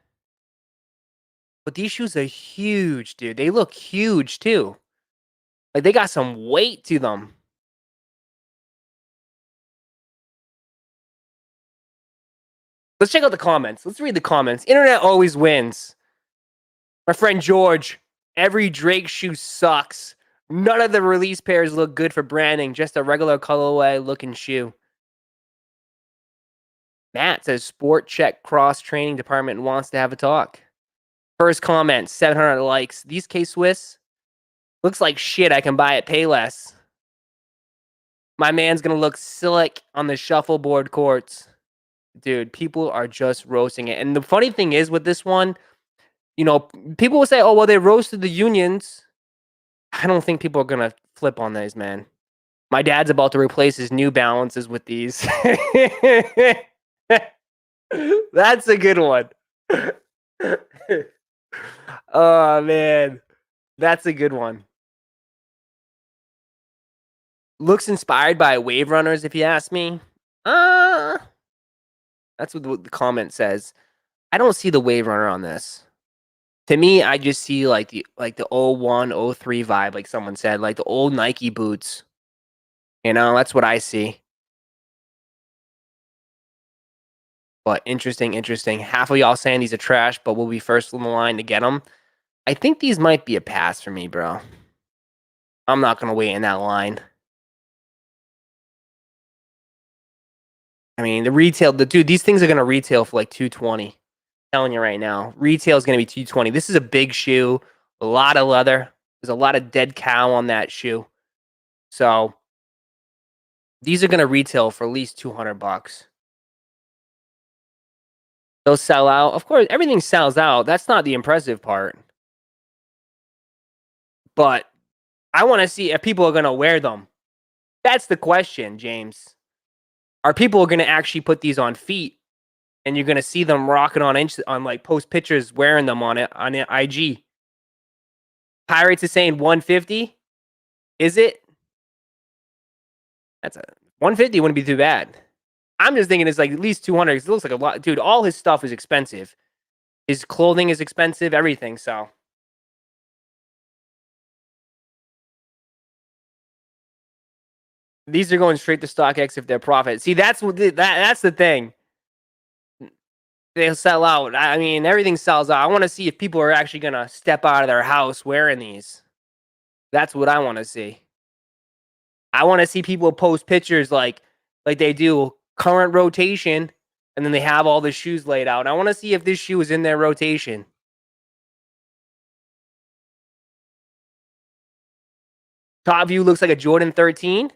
But these shoes are huge, dude. They look huge too. Like, they got some weight to them. Let's check out the comments. Let's read the comments. Internet always wins. My friend George, every Drake shoe sucks. None of the release pairs look good for branding. Just a regular colorway looking shoe. Matt says Sport Check Cross Training Department wants to have a talk. First comment, 700 likes. These K-Swiss looks like shit. I can buy it Payless. My man's gonna look slick on the shuffleboard courts. Dude, people are just roasting it. And the funny thing is with this one, you know, people will say, oh, well, they roasted the unions. I don't think people are gonna flip on these, man. My dad's about to replace his New Balances with these. That's a good one. Oh, man. That's a good one. Looks inspired by Wave Runners, if you ask me. That's what the comment says. I don't see the Wave Runner on this. To me, I just see like the 01, 03 vibe, like someone said, like the old Nike boots. You know, that's what I see. But interesting. Half of y'all saying these are trash, but we'll be first in the line to get them. I think these might be a pass for me, bro. I'm not going to wait in that line. I mean, dude, these things are going to retail for like $220. Telling you right now, retail is going to be 220. This is a big shoe, a lot of leather. There's a lot of dead cow on that shoe. So these are going to retail for at least 200 bucks. They'll sell out. Of course, everything sells out. That's not the impressive part. But I want to see if people are going to wear them. That's the question, James. Are people going to actually put these on feet? And you're going to see them rocking on like post pictures wearing them on IG. Pirates is saying 150. Is it? That's a 150 wouldn't be too bad. I'm just thinking it's like at least 200. It looks like a lot. Dude, all his stuff is expensive. His clothing is expensive, everything. So these are going straight to StockX if they're profit. See, that's the thing. They'll sell out. I mean, everything sells out. I want to see if people are actually going to step out of their house wearing these. That's what I want to see. I want to see people post pictures like they do current rotation, and then they have all the shoes laid out. I want to see if this shoe is in their rotation. Top view looks like a Jordan 13.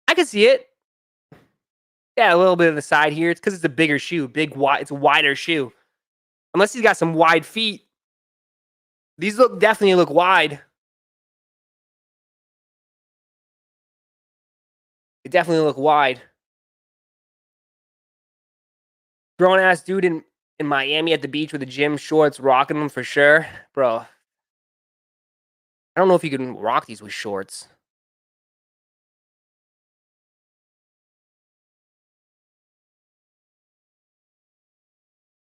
I can see it. Yeah, a little bit of the side here. It's because it's a bigger shoe. It's a wider shoe. Unless he's got some wide feet. These definitely look wide. They definitely look wide. Grown ass dude in Miami at the beach with the gym shorts, rocking them for sure. Bro, I don't know if you can rock these with shorts.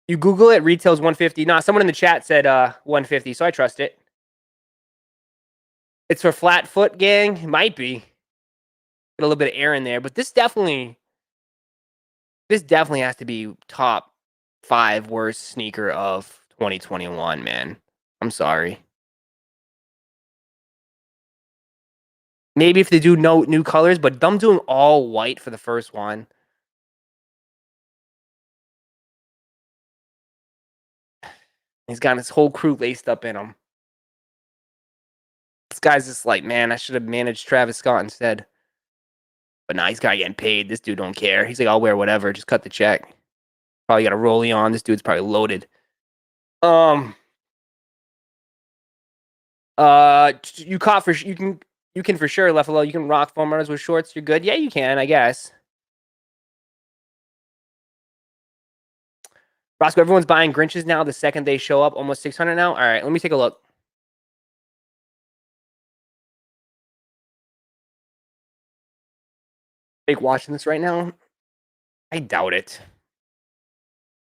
You Google it, retails 150. Nah, someone in the chat said 150, so I trust it. It's for flat foot gang. It might be. Get a little bit of air in there, but this definitely has to be top 5 worst sneaker of 2021, man. I'm sorry. Maybe if they do no new colors, but them doing all white for the first one. He's got his whole crew laced up in him. This guy's just like, man, I should have managed Travis Scott instead. But nah, he's getting paid. This dude don't care. He's like, I'll wear whatever. Just cut the check. Probably got a rollie on. This dude's probably loaded. You can for sure, Lefalo. You can rock foam runners with shorts. You're good. Yeah, you can, I guess. Roszko, everyone's buying Grinches now the second they show up. Almost 600 now. All right, let me take a look. Fake watching this right now? I doubt it.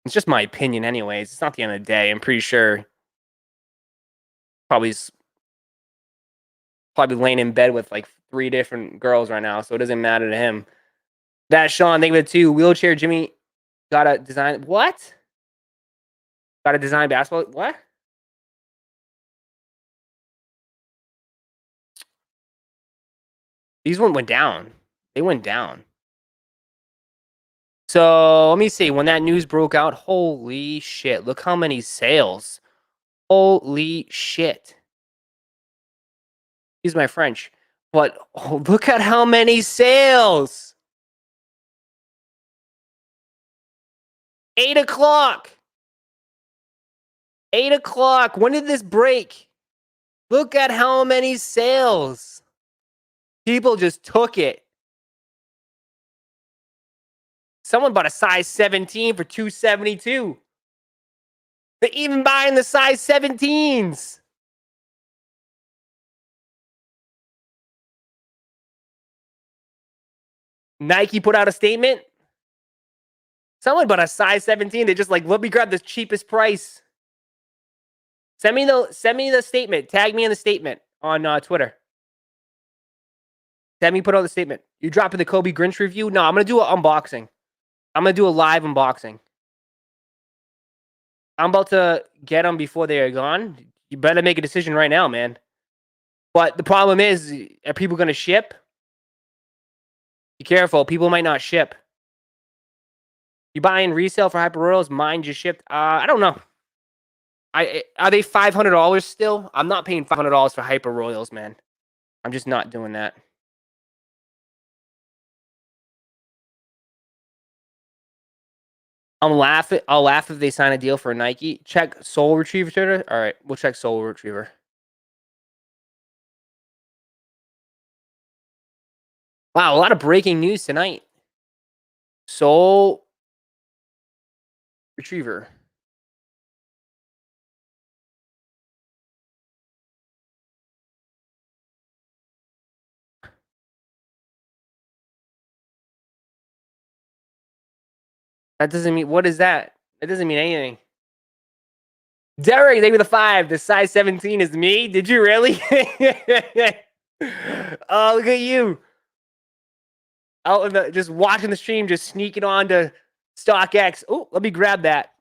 It's just my opinion anyways. It's not the end of the day. I'm pretty sure probably laying in bed with like 3 different girls right now, so it doesn't matter to him. That's Sean. Think of it too. Wheelchair Jimmy got a design. What? Got a design basketball? What? These one went down. They went down. So let me see. When that news broke out, holy shit! Look how many sales. Holy shit. Excuse my French, but look at how many sales. 8 o'clock. 8 o'clock. When did this break? Look at how many sales. People just took it. Someone bought a size 17 for $272. They're even buying the size 17s. Nike put out a statement. Someone bought a size 17. They just like, let me grab the cheapest price. Send me the statement. Tag me in the statement on Twitter. Tag me, put out the statement. You dropping the Kobe Grinch review? No, I'm gonna do an unboxing. I'm gonna do a live unboxing. I'm about to get them before they are gone. You better make a decision right now, man. But the problem is, are people gonna ship? Be careful. People might not ship. You buying resale for Hyper Royals? Mine just shipped. I don't know. Are they $500 still? I'm not paying $500 for Hyper Royals, man. I'm just not doing that. I'll laugh if they sign a deal for Nike. Check Soul Retriever Twitter. All right, we'll check Soul Retriever. Wow, a lot of breaking news tonight. Soul Retriever. That doesn't mean, what is that? That doesn't mean anything. Derek, they were the 5. The size 17 is me. Did you really? Oh, look at you. Out in the, just watching the stream, just sneaking on to StockX. Oh, let me grab that.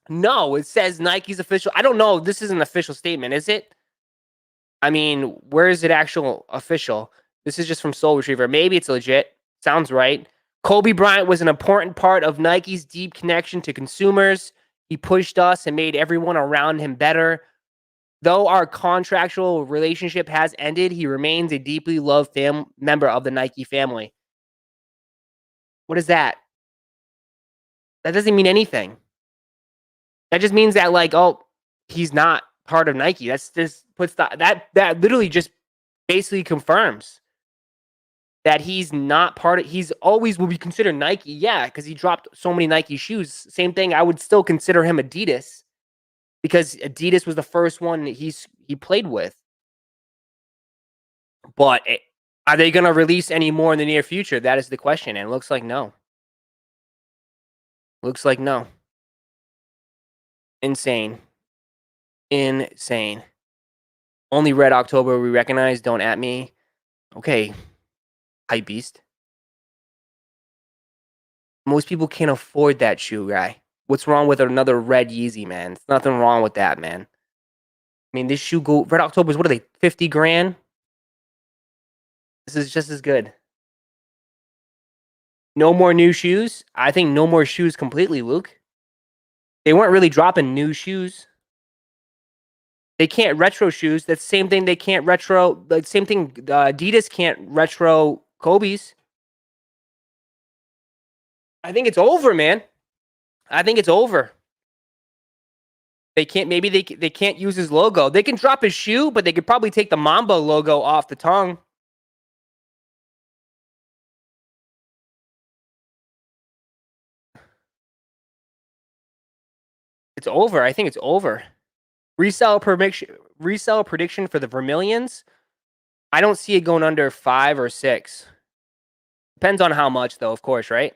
No, it says Nike's official. I don't know. This is an official statement, is it? I mean, where is it actual official? This is just from Soul Retriever. Maybe it's legit. Sounds right. Kobe Bryant was an important part of Nike's deep connection to consumers. He pushed us and made everyone around him better. Though our contractual relationship has ended, he remains a deeply loved member of the Nike family. What is that? That doesn't mean anything. That just means that, like, oh, he's not part of Nike. That's just puts that literally just basically confirms that he's not part of. He's always will be considered Nike, yeah, because he dropped so many Nike shoes. Same thing, I would still consider him Adidas because Adidas was the first one he played with. But are they going to release any more in the near future? That is the question, and it looks like no. Looks like no. Insane. Insane. Only Red October we recognize. Don't at me. Okay. Hype beast. Most people can't afford that shoe, guy. What's wrong with another red Yeezy, man? There's nothing wrong with that, man. I mean, this shoe Red Octobers, what are they? 50 grand? This is just as good. No more new shoes? I think no more shoes completely, Luke. They weren't really dropping new shoes. They can't retro shoes. That's the same thing they can't retro. Like, same thing Adidas can't retro Kobe's. I think it's over, man. I think it's over. They can't. Maybe they can't use his logo. They can drop his shoe, but they could probably take the Mamba logo off the tongue. It's over. I think it's over. Resale prediction for the Vermilions. I don't see it going under 5 or 6. Depends on how much, though, of course, right?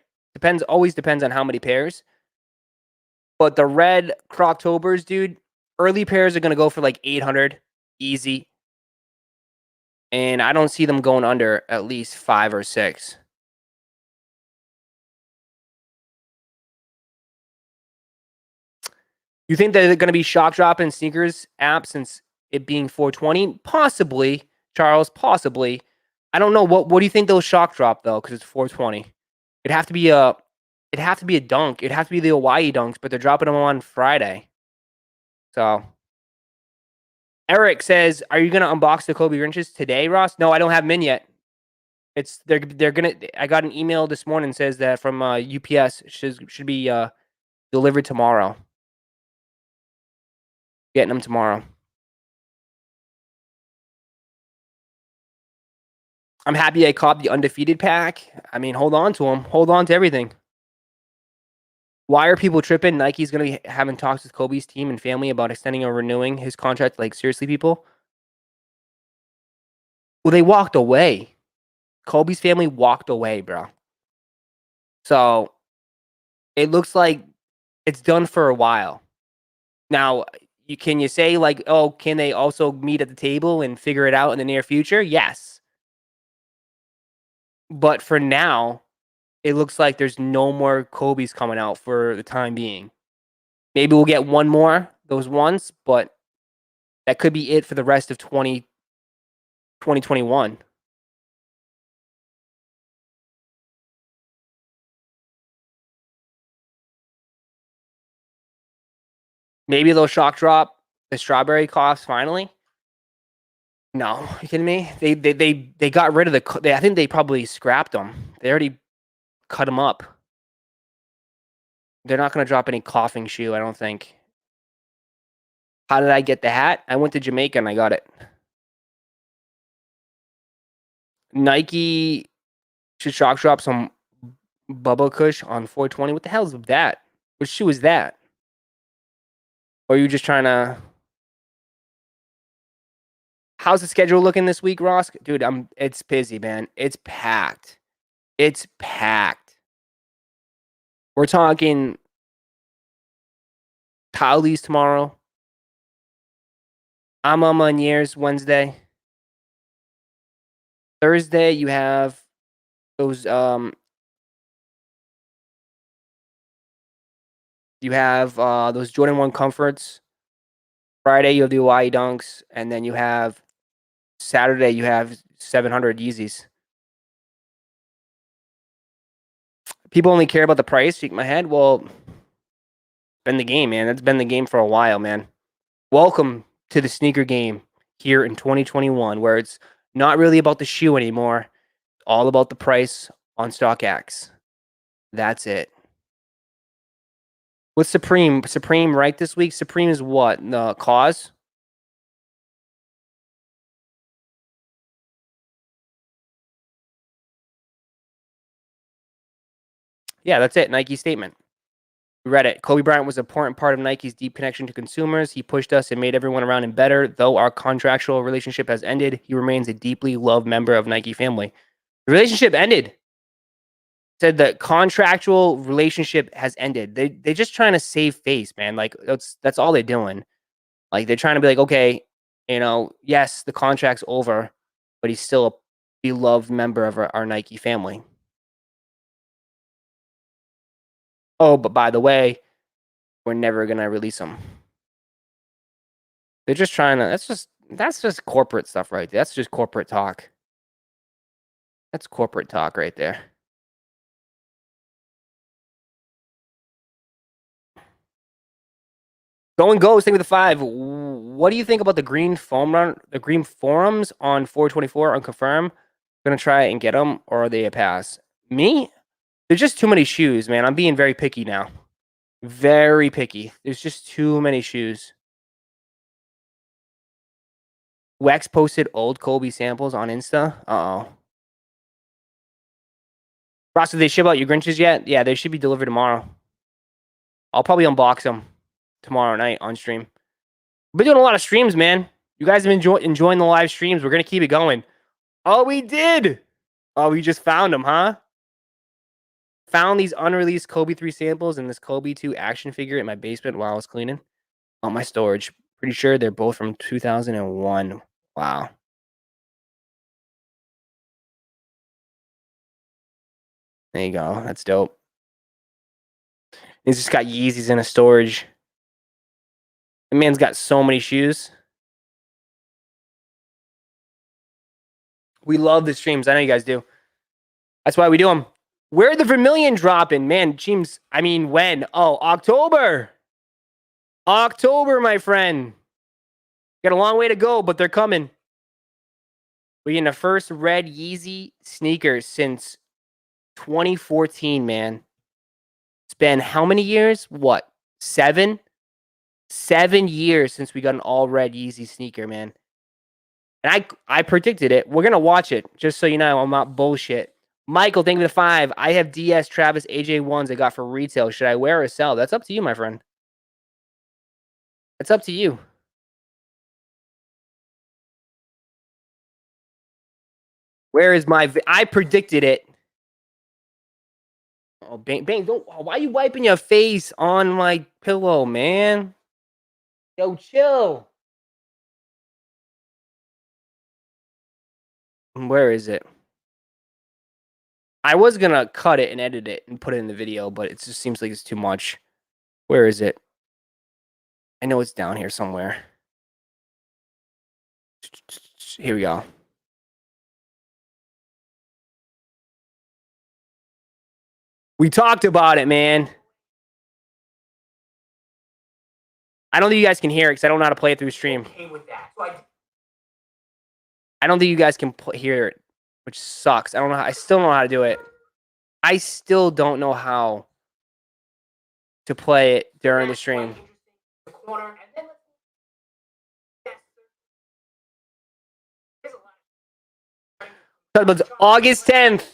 Always depends on how many pairs. But the red Croctobers, dude, early pairs are going to go for like 800. Easy. And I don't see them going under at least 5 or 6. You think that they're going to be shock dropping sneakers app since it being 420? Possibly, Charles, possibly. I don't know. What do you think they'll shock drop, though, because it's 420? It'd have to be a dunk. It'd have to be the Hawaii dunks, but they're dropping them on Friday. So Eric says, "Are you gonna unbox the Kobe Grinches today, Ross?" No, I don't have them in yet. They're gonna. I got an email this morning says that from UPS should be delivered tomorrow. Getting them tomorrow. I'm happy I caught the undefeated pack. I mean, hold on to them. Hold on to everything. Why are people tripping? Nike's going to be having talks with Kobe's team and family about extending or renewing his contract. Like, seriously, people? Well, they walked away. Kobe's family walked away, bro. So it looks like it's done for a while. Now, can you say, like, oh, can they also meet at the table and figure it out in the near future? Yes. But for now, it looks like there's no more Kobe's coming out for the time being. Maybe we'll get one more, those ones, but that could be it for the rest of 2021. Maybe they'll shock drop the strawberry coughs finally. No, you kidding me? They got rid of the. I think they probably scrapped them. They already cut them up. They're not gonna drop any coughing shoe, I don't think. How did I get the hat? I went to Jamaica and I got it. Nike should shock drop some Bubba Kush on 420. What the hell is that? What shoe is that? Or are you just trying to? How's the schedule looking this week, Ross? Dude, it's busy, man. It's packed. It's packed. We're talking Towlees tomorrow. I'm on years Wednesday. Thursday, you have those those Jordan 1 Comforts. Friday, you have the Hawaii Dunks, and then you have Saturday, you have 700 Yeezys. People only care about the price. Shake my head. Well, been the game, man. That's been the game for a while, man. Welcome to the sneaker game here in 2021, where it's not really about the shoe anymore. It's all about the price on StockX. That's it. What's Supreme? Supreme right this week? Supreme is what? The cause? Yeah, that's it. Nike statement. Read it. Kobe Bryant was an important part of Nike's deep connection to consumers. He pushed us and made everyone around him better. Though our contractual relationship has ended, he remains a deeply loved member of Nike family. The relationship ended. Said the contractual relationship has ended. They're just trying to save face, man. Like that's all they're doing. Like they're trying to be like, okay, yes, the contract's over, but he's still a beloved member of our Nike family. Oh, but by the way, we're never gonna release him. They're just trying to. That's just corporate stuff, right there. That's just corporate talk. That's corporate talk right there. Going Ghost, think with the 5. What do you think about the green foam run? The green forums on 424 unconfirmed. Gonna try and get them, or are they a pass? Me? There's just too many shoes, man. I'm being very picky now. Very picky. There's just too many shoes. Wax posted old Kobe samples on Insta. Uh-oh. Ross, did they ship out your Grinches yet? Yeah, they should be delivered tomorrow. I'll probably unbox them tomorrow night on stream. We're doing a lot of streams, man. You guys have been enjoying the live streams. We're going to keep it going. Oh, we did. Oh, we just found them, huh? Found these unreleased Kobe 3 samples and this Kobe 2 action figure in my basement while I was cleaning. On my storage. Pretty sure they're both from 2001. Wow. There you go. That's dope. He's just got Yeezys in a storage. The man's got so many shoes. We love the streams. I know you guys do. That's why we do them. Where are the Vermilion dropping? Man, James, I mean, when? Oh, October. October, my friend. Got a long way to go, but they're coming. We're getting the first red Yeezy sneaker since 2014, man. It's been how many years? What? 7? 7 years since we got an all red Yeezy sneaker, man. And I predicted it. We're gonna watch it, just so you know. I'm not bullshit. Michael, thank you for the 5. I have DS Travis AJ1s I got for retail. Should I wear or sell? That's up to you, my friend. It's up to you. Where is my? I predicted it. Oh, bang, bang! Don't. Why are you wiping your face on my pillow, man? Yo, chill. Where is it? I was gonna cut it and edit it and put it in the video, but it just seems like it's too much. Where is it? I know it's down here somewhere. Here we go. We talked about it, man. I don't think you guys can hear it because I don't know how to play it through stream. Okay with that. So I don't think you guys can hear it, which sucks. I don't know. I still don't know how to do it. I still don't know how to play it during the stream. But it's August 10th.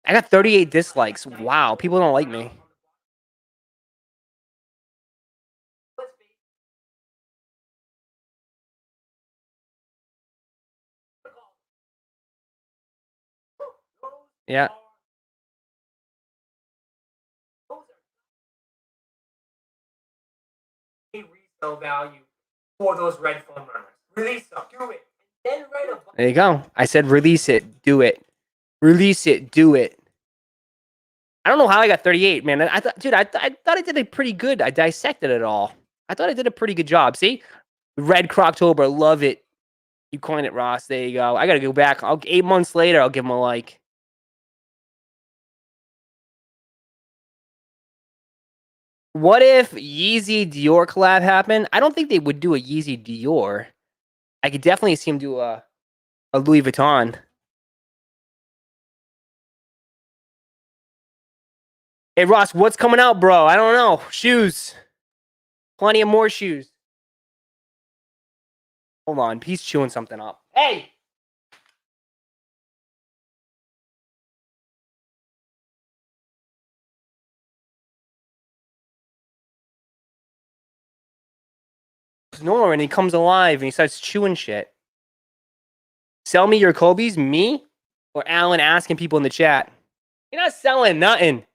I got 38 dislikes. Wow, people don't like me. Yeah. Resale value for those red foam runners. Release them. Do it. Then there you go. I said release it. Do it. Release it. Do it. I don't know how I got 38, man. I thought, dude, I thought I did it pretty good. I dissected it all. I thought I did a pretty good job. See? Red Croctober. Love it. You coined it, Ross. There you go. I got to go back. 8 months later, I'll give him a like. What if Yeezy Dior collab happened? I don't think they would do a Yeezy Dior. I could definitely see him do a Louis Vuitton. Hey, Ross, what's coming out, bro? I don't know. Shoes. Plenty of more shoes. Hold on. He's chewing something up. Hey! Snore and he comes alive and he starts chewing shit. Sell me your Kobe's? Me? Or Alan asking people in the chat? You're not selling nothing.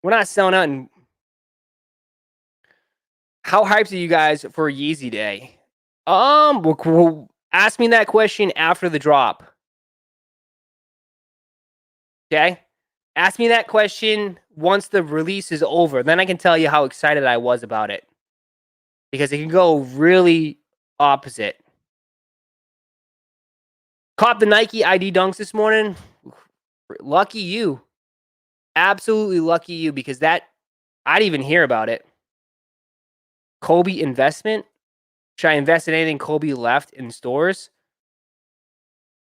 We're not selling nothing. How hyped are you guys for Yeezy Day? We'll ask me that question after the drop. Okay? Ask me that question once the release is over. Then I can tell you how excited I was about it. Because it can go really opposite. Caught the Nike ID dunks this morning. Lucky you. Absolutely lucky you, because that I didn't even hear about it. Kobe investment? Should I invest in anything Kobe left in stores?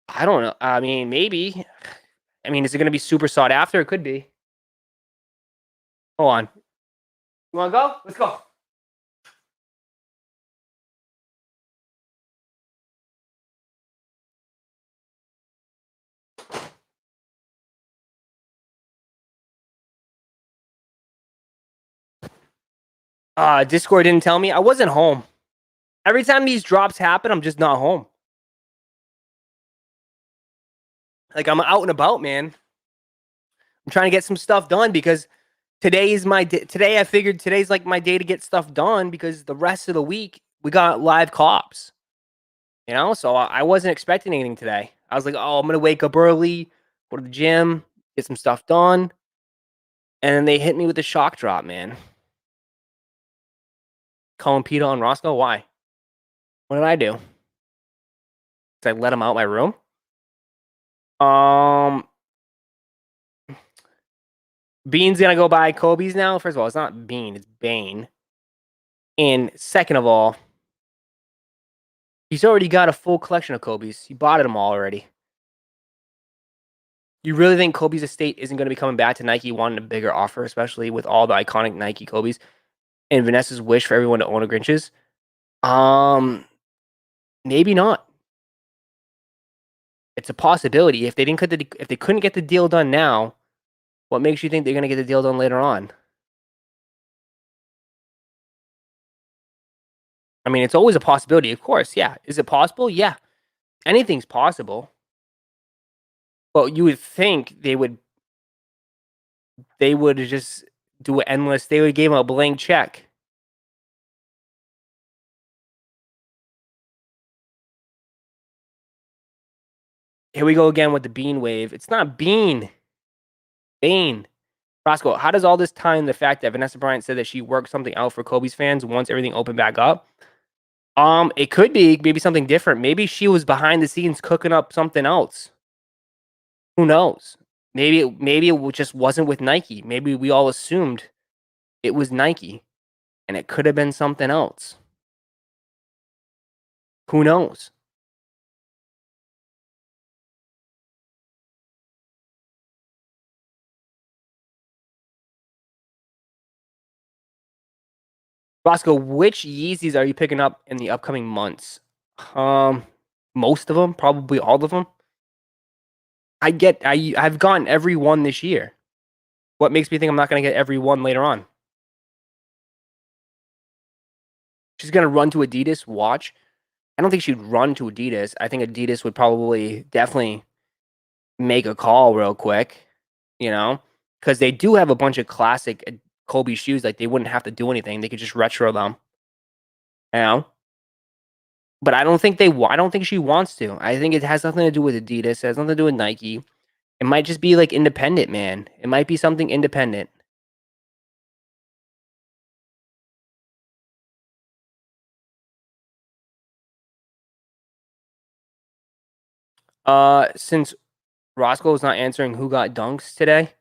I don't know. I mean, maybe. I mean, is it going to be super sought after? It could be. Hold on. You want to go? Let's go. Discord didn't tell me. I wasn't home. Every time these drops happen, I'm just not home. Like, I'm out and about, man. I'm trying to get some stuff done because today is my day. Today I figured today's like my day to get stuff done because the rest of the week we got live cops. You know, so I wasn't expecting anything today. I was like, oh, I'm gonna wake up early, go to the gym, get some stuff done. And then they hit me with the shock drop, man. Calling Peter on Roszko? Why? What did I do? Did I let him out my room? Bean's gonna go buy Kobe's now. First of all, it's not Bean, it's Bane. And second of all, he's already got a full collection of Kobe's. He bought them all already. You really think Kobe's estate isn't going to be coming back to Nike wanting a bigger offer, especially with all the iconic Nike Kobe's and Vanessa's wish for everyone to own a Grinch's? Maybe not. It's a possibility. If they couldn't get the deal done now, what makes you think they're going to get the deal done later on? I mean, it's always a possibility, of course. Yeah. Is it possible? Yeah. Anything's possible. But you would think they would just do an endless. They would give him a blank check. Here we go again with the Bean wave. It's not Bean. Bane. Roszko, how does all this tie in the fact that Vanessa Bryant said that she worked something out for Kobe's fans once everything opened back up? It could be maybe something different. Maybe she was behind the scenes cooking up something else. Who knows? Maybe it just wasn't with Nike. Maybe we all assumed it was Nike, and it could have been something else. Who knows? Roszko, which Yeezys are you picking up in the upcoming months? Um, most of them, probably all of them. I've gotten every one this year. What makes me think I'm not gonna get every one later on? She's gonna run to Adidas. Watch. I don't think she'd run to Adidas. I think Adidas would probably definitely make a call real quick, you know, because they do have a bunch of classic Kobe shoes. Like they wouldn't have to do anything; they could just retro them, you know. But I don't think I don't think she wants to. I think it has nothing to do with Adidas. It has nothing to do with Nike. It might just be like independent, man. It might be something independent. Since Roscoe is not answering who got dunks today,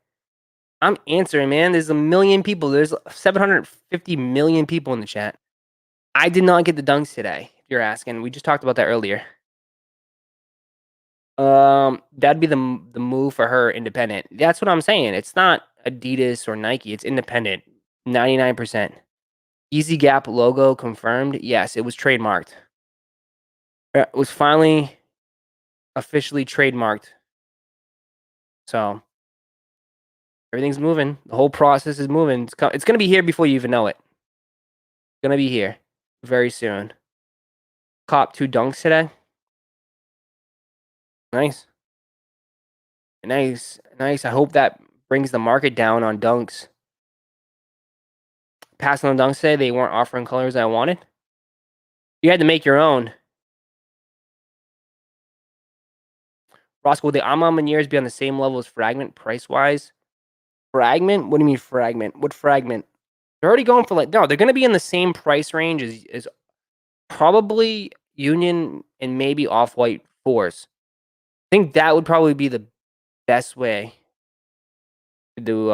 I'm answering, man. There's a million people. There's 750 million people in the chat. I did not get the dunks today. If you're asking, we just talked about that earlier. That'd be the move for her, independent. That's what I'm saying. It's not Adidas or Nike. It's independent. 99%. Easy Gap logo confirmed. Yes, it was trademarked. It was finally officially trademarked. So everything's moving. The whole process is moving. It's gonna be here before you even know it. It's gonna be here very soon. Cop 2 dunks today. Nice. Nice. Nice. I hope that brings the market down on dunks. Passing on dunks today, they weren't offering colors I wanted. You had to make your own. Roszko, will the Amam years be on the same level as Fragment price wise? Fragment? What do you mean Fragment? What Fragment? They're already going for like no, they're gonna be in the same price range as probably Union and maybe Off-White Force. I think that would probably be the best way to do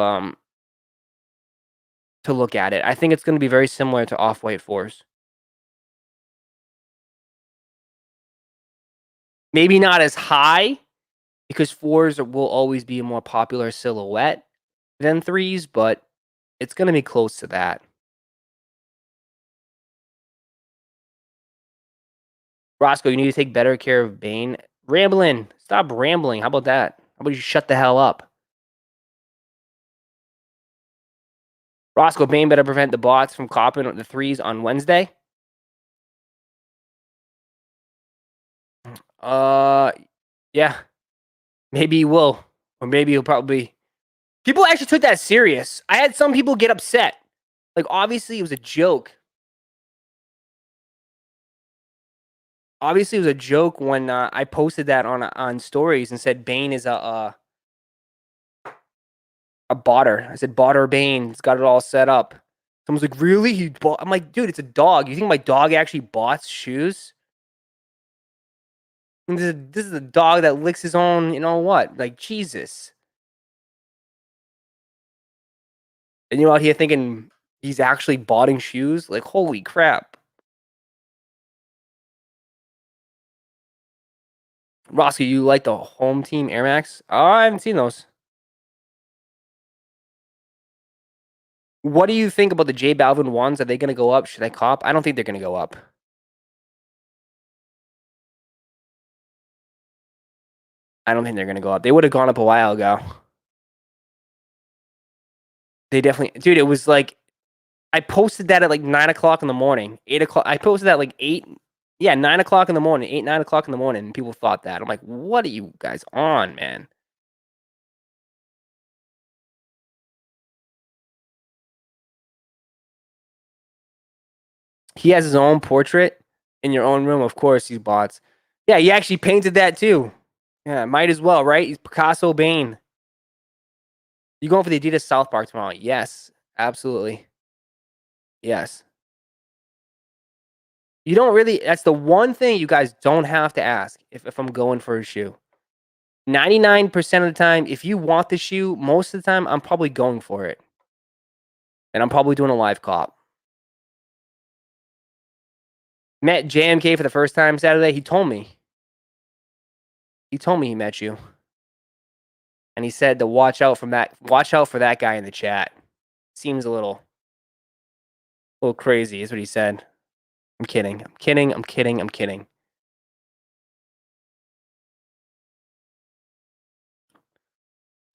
to look at it. I think it's gonna be very similar to Off-White Force. Maybe not as high because fours will always be a more popular silhouette than threes, but it's gonna be close to that. Roszko, you need to take better care of Bane. Rambling. Stop rambling. How about that? How about you shut the hell up? Roszko, Bane better prevent the bots from copying the threes on Wednesday. Yeah. Maybe he will. Or maybe he'll probably. People actually took that serious. I had some people get upset. Like, obviously, it was a joke. Obviously, it was a joke when I posted that on stories and said Bane is a botter. I said botter Bane. He's got it all set up. Someone's like, really? He bought? I'm like, dude, it's a dog. You think my dog actually bought shoes? And this is a dog that licks his own, you know what? Like, Jesus. And you're out here thinking he's actually boughting shoes? Like, holy crap. Roszko, you like the home team Air Max? Oh, I haven't seen those. What do you think about the J Balvin ones? Are they going to go up? Should I cop? I don't think they're going to go up. I don't think they're going to go up. They would have gone up a while ago. They definitely, dude, it was like, I posted that at like 9 o'clock in the morning, 8 o'clock. I posted that like 8, yeah, 9 o'clock in the morning, 8, 9 o'clock in the morning. And people thought that. I'm like, what are you guys on, man? He has his own portrait in your own room. Of course, he's bots. Yeah, he actually painted that too. Yeah, might as well, right? He's Picasso Bane. You going for the Adidas South Park tomorrow? Yes, absolutely. Yes. You don't really. That's the one thing you guys don't have to ask if I'm going for a shoe. 99% of the time, if you want the shoe, most of the time, I'm probably going for it. And I'm probably doing a live cop. Met JMK for the first time Saturday. He told me. He told me he met you. And he said to watch out for that guy in the chat. Seems a little crazy, is what he said. I'm kidding. I'm kidding. I'm kidding. I'm kidding.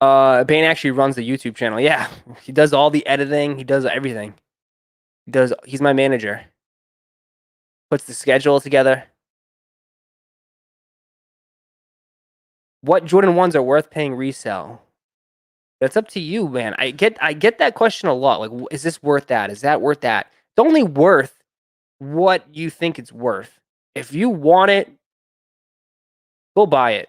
Bane actually runs the YouTube channel. Yeah. He does all the editing. He does everything. He's my manager. Puts the schedule together. What Jordan 1s are worth paying resale? That's up to you, man. I get that question a lot. Like, is this worth that? Is that worth that? It's only worth what you think it's worth. If you want it, go buy it.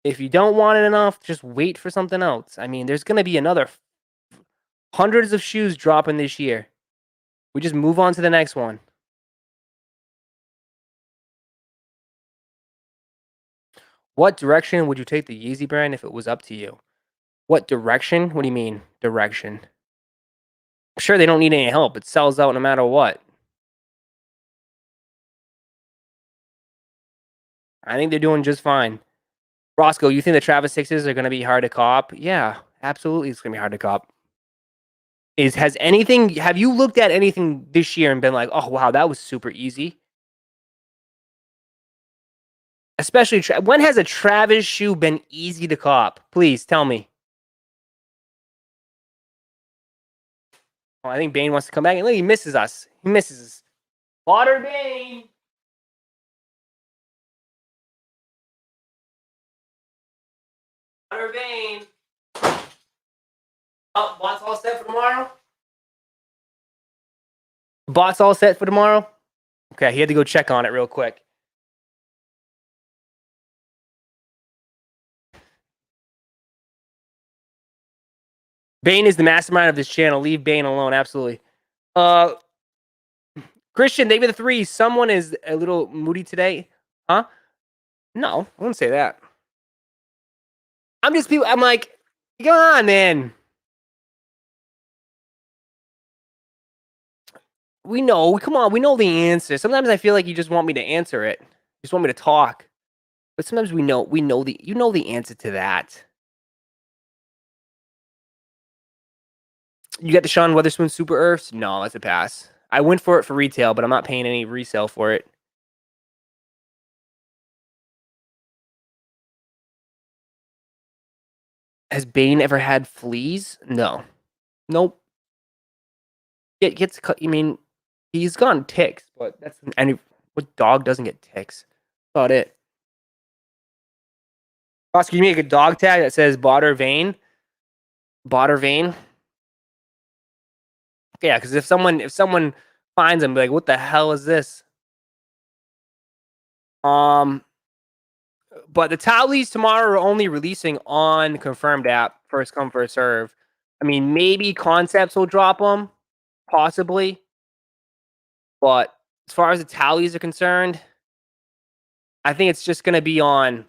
If you don't want it enough, just wait for something else. I mean, there's going to be another hundreds of shoes dropping this year. We just move on to the next one. What direction would you take the Yeezy brand if it was up to you? What direction? What do you mean, direction? I'm sure they don't need any help. It sells out no matter what. I think they're doing just fine. Roszko, you think the Travis 6s are going to be hard to cop? Yeah, absolutely it's going to be hard to cop. Have you looked at anything this year and been like, oh, wow, that was super easy? Especially, when has a Travis shoe been easy to cop? Please tell me. Oh, I think Bane wants to come back. And look, he misses us. He misses us. Water Bane. Water Bane. Oh, bot's all set for tomorrow? Bot's all set for tomorrow? Okay, he had to go check on it real quick. Bane is the mastermind of this channel. Leave Bane alone. Absolutely. Christian, they were the 3. Someone is a little moody today. Huh? No, I wouldn't say that. I'm like, come on, man. We know. Come on. We know the answer. Sometimes I feel like you just want me to answer it. You just want me to talk. But sometimes you know the answer to that. You got the Sean Weatherspoon Super Earths? No, that's a pass. I went for it for retail, but I'm not paying any resale for it. Has Bane ever had fleas? No. Nope. It gets cut. I mean, he's gotten ticks, but that's what dog doesn't get ticks? About it. Ross, can you make a dog tag that says Botter Vein? Botter Vein? Yeah, because if someone finds him, be like, what the hell is this? But the tallies tomorrow are only releasing on Confirmed app, first come, first serve. I mean, maybe Concepts will drop them, possibly. But as far as the tallies are concerned, I think it's just going to be on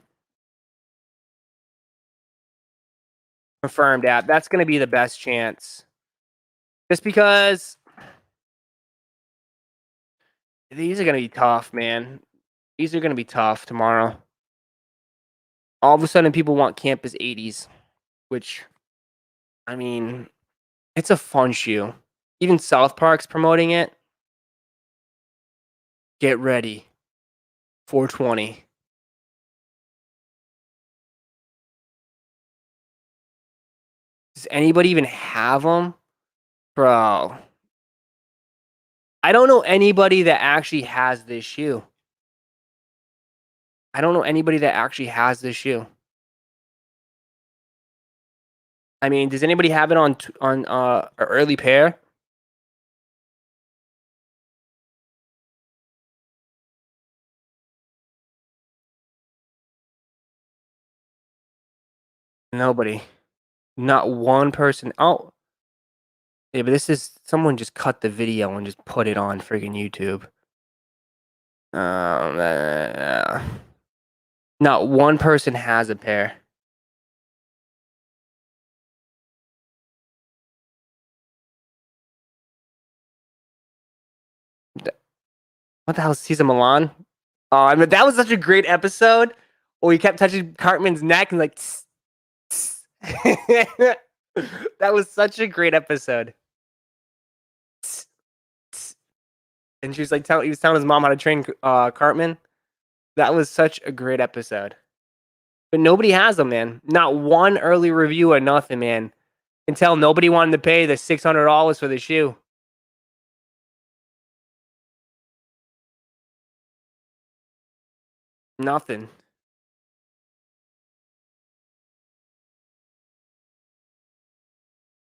Confirmed app. That's going to be the best chance. Just because these are going to be tough, man. These are going to be tough tomorrow. All of a sudden, people want Campus 80s, which, I mean, it's a fun shoe. Even South Park's promoting it. Get ready. 420. Does anybody even have them? Bro. I don't know anybody that actually has this shoe. I don't know anybody that actually has this shoe. I mean, does anybody have it on an early pair? Nobody. Not one person. Oh. Yeah, but this is someone just cut the video and just put it on friggin' YouTube. No, Not one person has a pair. What the hell is Cesar Milan? Oh, I mean, that was such a great episode. Oh, he kept touching Cartman's neck and like, tss, tss. That was such a great episode. Tss, tss. And she was like, he was telling his mom how to train Cartman. That was such a great episode. But nobody has them, man. Not one early review or nothing, man. Until nobody wanted to pay the $600 for the shoe. Nothing.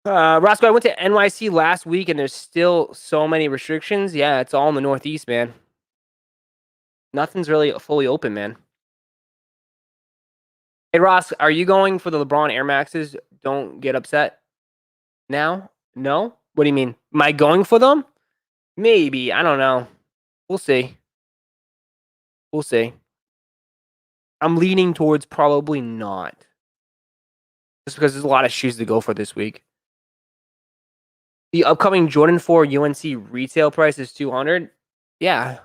Roszko, I went to NYC last week and there's still so many restrictions. Yeah, it's all in the Northeast, man. Nothing's really fully open, man. Hey, Ross, are you going for the LeBron Air Maxes? Don't get upset now. No? What do you mean? Am I going for them? Maybe. I don't know. We'll see. We'll see. I'm leaning towards probably not. Just because there's a lot of shoes to go for this week. The upcoming Jordan 4 UNC retail price is $200. Yeah.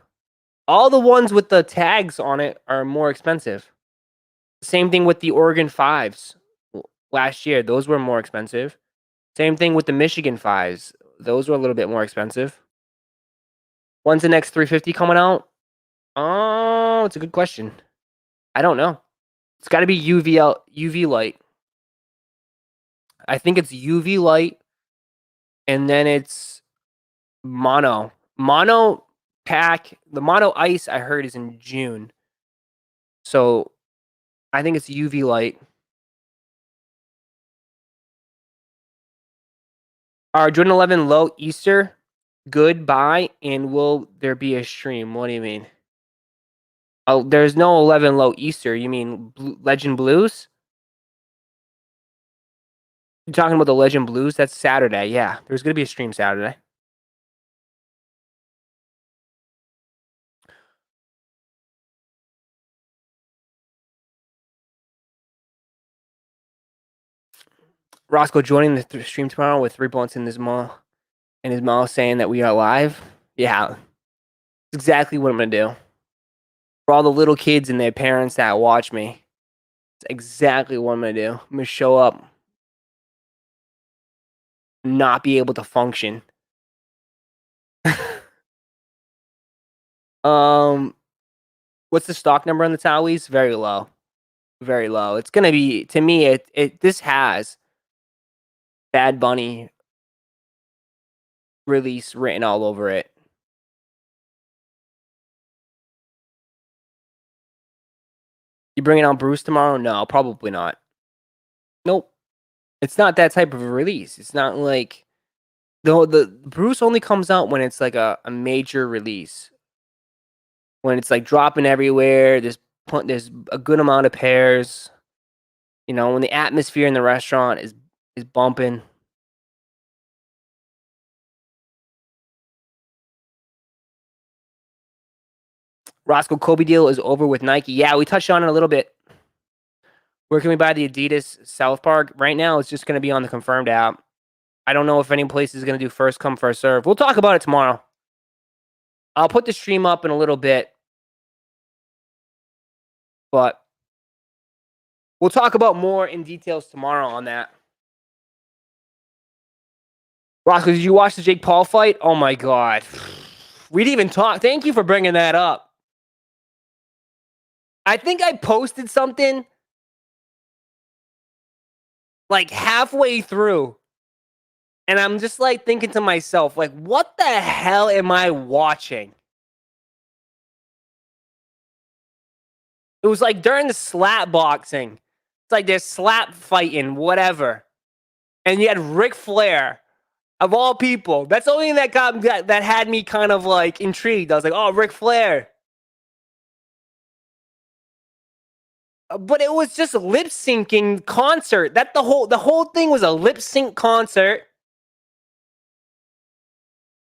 All the ones with the tags on it are more expensive. Same thing with the Oregon 5s last year. Those were more expensive. Same thing with the Michigan 5s. Those were a little bit more expensive. When's the next 350 coming out? Oh, it's a good question. I don't know. It's got to be UV light. I think it's UV light, and then it's mono. Mono pack. The mono ice I heard is in June. So I think it's UV light. Are Jordan 11 low Easter? Goodbye, and will there be a stream? What do you mean? Oh, there's no 11 low Easter. You mean Legend Blues? You talking about the Legend Blues? That's Saturday. Yeah, there's gonna be a stream Saturday. Roszko joining the stream tomorrow with 3 blunts in his mouth, saying that we are live. Yeah, that's exactly what I'm gonna do. For all the little kids and their parents that watch me, it's exactly what I'm gonna do. I'm gonna show up, not be able to function. What's the stock number on the Towies? Very low. Very low. It's gonna be, to me, this has Bad Bunny release written all over it. You bringing on Bruce tomorrow? No, probably not. Nope. It's not that type of a release. It's not like the Bruce only comes out when it's like a major release. When it's like dropping everywhere, there's a good amount of pairs. You know, when the atmosphere in the restaurant is bumping. Roszko, Kobe deal is over with Nike. Yeah, we touched on it a little bit. Where can we buy the Adidas South Park? Right now, it's just going to be on the confirmed app. I don't know if any place is going to do first come, first serve. We'll talk about it tomorrow. I'll put the stream up in a little bit. But we'll talk about more in details tomorrow on that. Roszko, did you watch the Jake Paul fight? Oh, my God. We didn't even talk. Thank you for bringing that up. I think I posted something like halfway through. And I'm just like thinking to myself, like, what the hell am I watching? It was like during the slap boxing. It's like they're slap fighting, whatever. And you had Ric Flair, of all people. That's the only thing that had me kind of like intrigued. I was like, oh, Ric Flair. But it was just a lip syncing concert. The whole thing was a lip sync concert.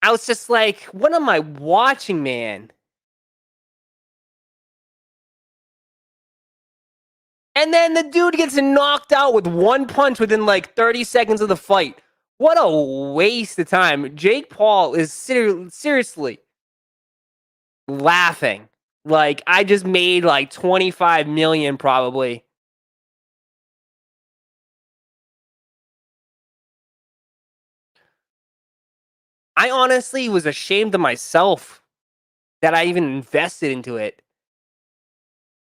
I was just like, what am I watching, man? And then the dude gets knocked out with one punch within like 30 seconds of the fight. What a waste of time. Jake Paul is seriously laughing. Like, I just made like 25 million probably. I honestly was ashamed of myself that I even invested into it.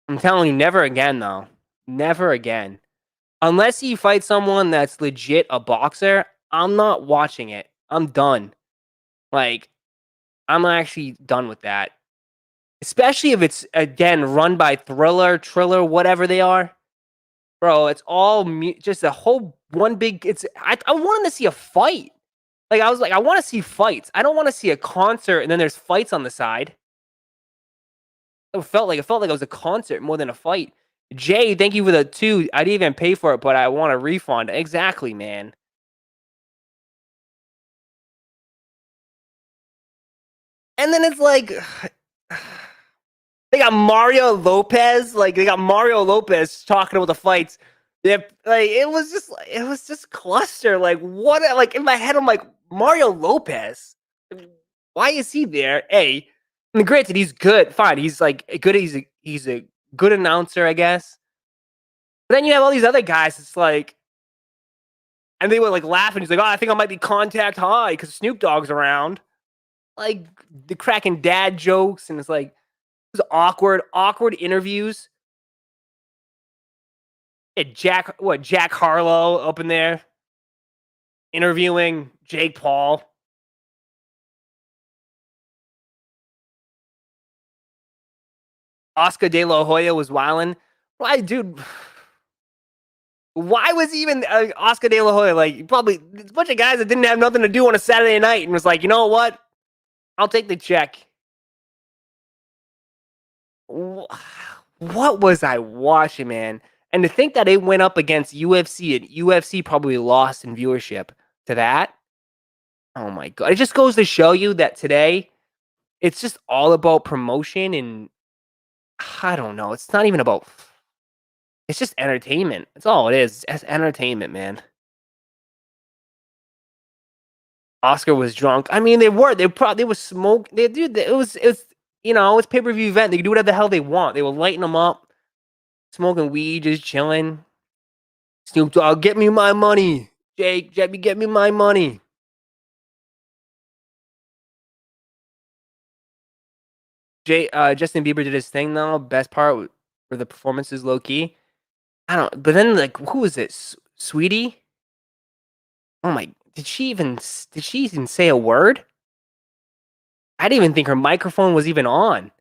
I'm telling you, never again, though. Never again. Unless he fights someone that's legit a boxer, I'm not watching it. I'm done. Like, I'm actually done with that. Especially if it's, again, run by Triller, whatever they are. Bro, it's all just a whole one big. I wanted to see a fight. Like, I was like, I want to see fights. I don't want to see a concert and then there's fights on the side. It felt like it was a concert more than a fight. Jay, thank you for the 2. I didn't even pay for it, but I want a refund. Exactly, man. And then it's like they got Mario Lopez. Like, they got Mario Lopez talking about the fights. Like, it was just cluster. Like, what? Like, in my head, I'm like, Mario Lopez. Why is he there? I mean, granted, he's good. Fine, he's like good. He's a good announcer, I guess. But then you have all these other guys. It's like, and they were like laughing. He's like, "Oh, I think I might be contact high because Snoop Dogg's around." Like, the cracking dad jokes, and it's like, it was awkward interviews. Jack Harlow up in there interviewing Jake Paul. Oscar De La Hoya was wilding. Why, dude? Why was even Oscar De La Hoya like probably a bunch of guys that didn't have nothing to do on a Saturday night and was like, you know what? I'll take the check. What was I watching, man? And to think that it went up against UFC and UFC probably lost in viewership to that. Oh my god! It just goes to show you that today it's just all about promotion and I don't know. It's not even about. It's just entertainment. That's all it is. It's entertainment, man. Oscar was drunk. I mean, they were. They was smoke. They dude. It was. It's pay per view event. They can do whatever the hell they want. They were lighting them up, smoking weed, just chilling. Snoop Dogg, get me my money. Jake, get me my money. Justin Bieber did his thing though. Best part were the performances, low key. I don't. But then, like, who was it? Sweetie. Oh my! Did she even say a word? I didn't even think her microphone was even on.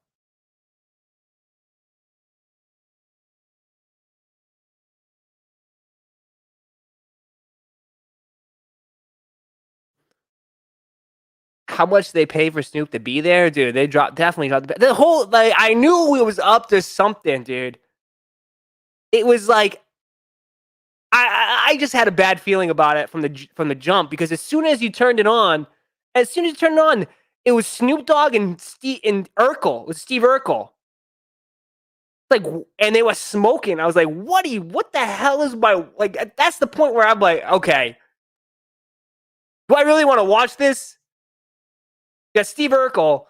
How much they pay for Snoop to be there, dude? They definitely dropped the whole. Like, I knew it was up to something, dude. It was like I just had a bad feeling about it from the jump because as soon as you turned it on, it was Snoop Dogg and Urkel. It was Steve Urkel. Like, and they were smoking. I was like, what the hell is my, like, that's the point where I'm like, okay, do I really want to watch this? You got Steve Urkel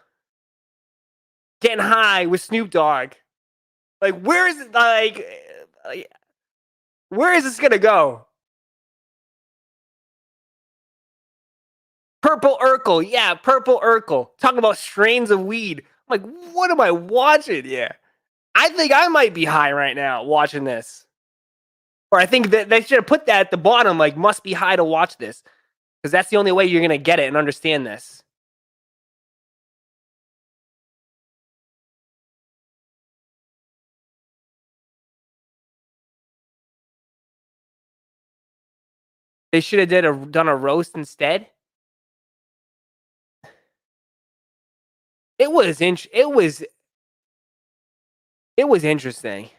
getting high with Snoop Dogg. Like, where is it? Where is this gonna go? Purple Urkel, yeah, Purple Urkel. Talking about strains of weed. I'm like, what am I watching? Yeah, I think I might be high right now watching this. Or I think that they should have put that at the bottom, like, must be high to watch this. Because that's the only way you're going to get it and understand this. They should have done a roast instead. It was interesting. But it was interesting.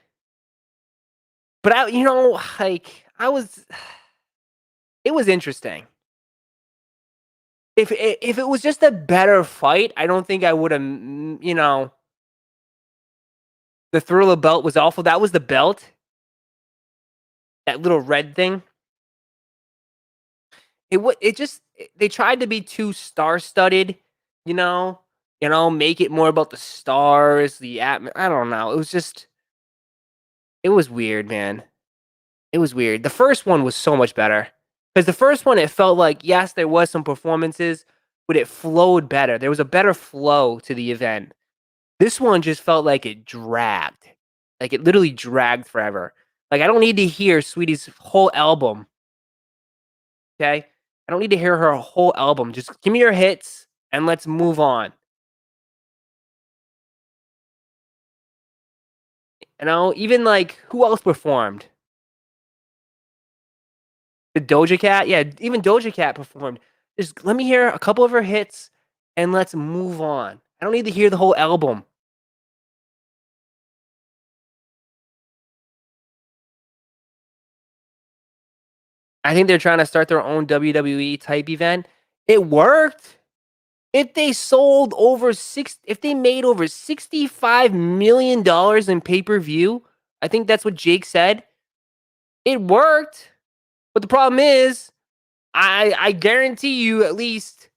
If it was just a better fight, I don't think I would have, the Thriller belt was awful. That was the belt. that little red thing. It just they tried to be too star-studded, you know? Make it more about the stars, I don't know. It was weird, man. It was weird. The first one was so much better because the first one, it felt like, yes, there was some performances, but it flowed better. There was a better flow to the event. This one just felt like it dragged. Like, it literally dragged forever. Like, I don't need to hear Sweetie's whole album, okay? I don't need to hear her whole album. Just give me your hits and let's move on. Even like who else performed? The Doja Cat? Yeah, even Doja Cat performed. Just let me hear a couple of her hits and let's move on. I don't need to hear the whole album. I think they're trying to start their own WWE type event. It worked. If they made over $65 million in pay-per-view, I think that's what Jake said. It worked. But the problem is, I guarantee you at least,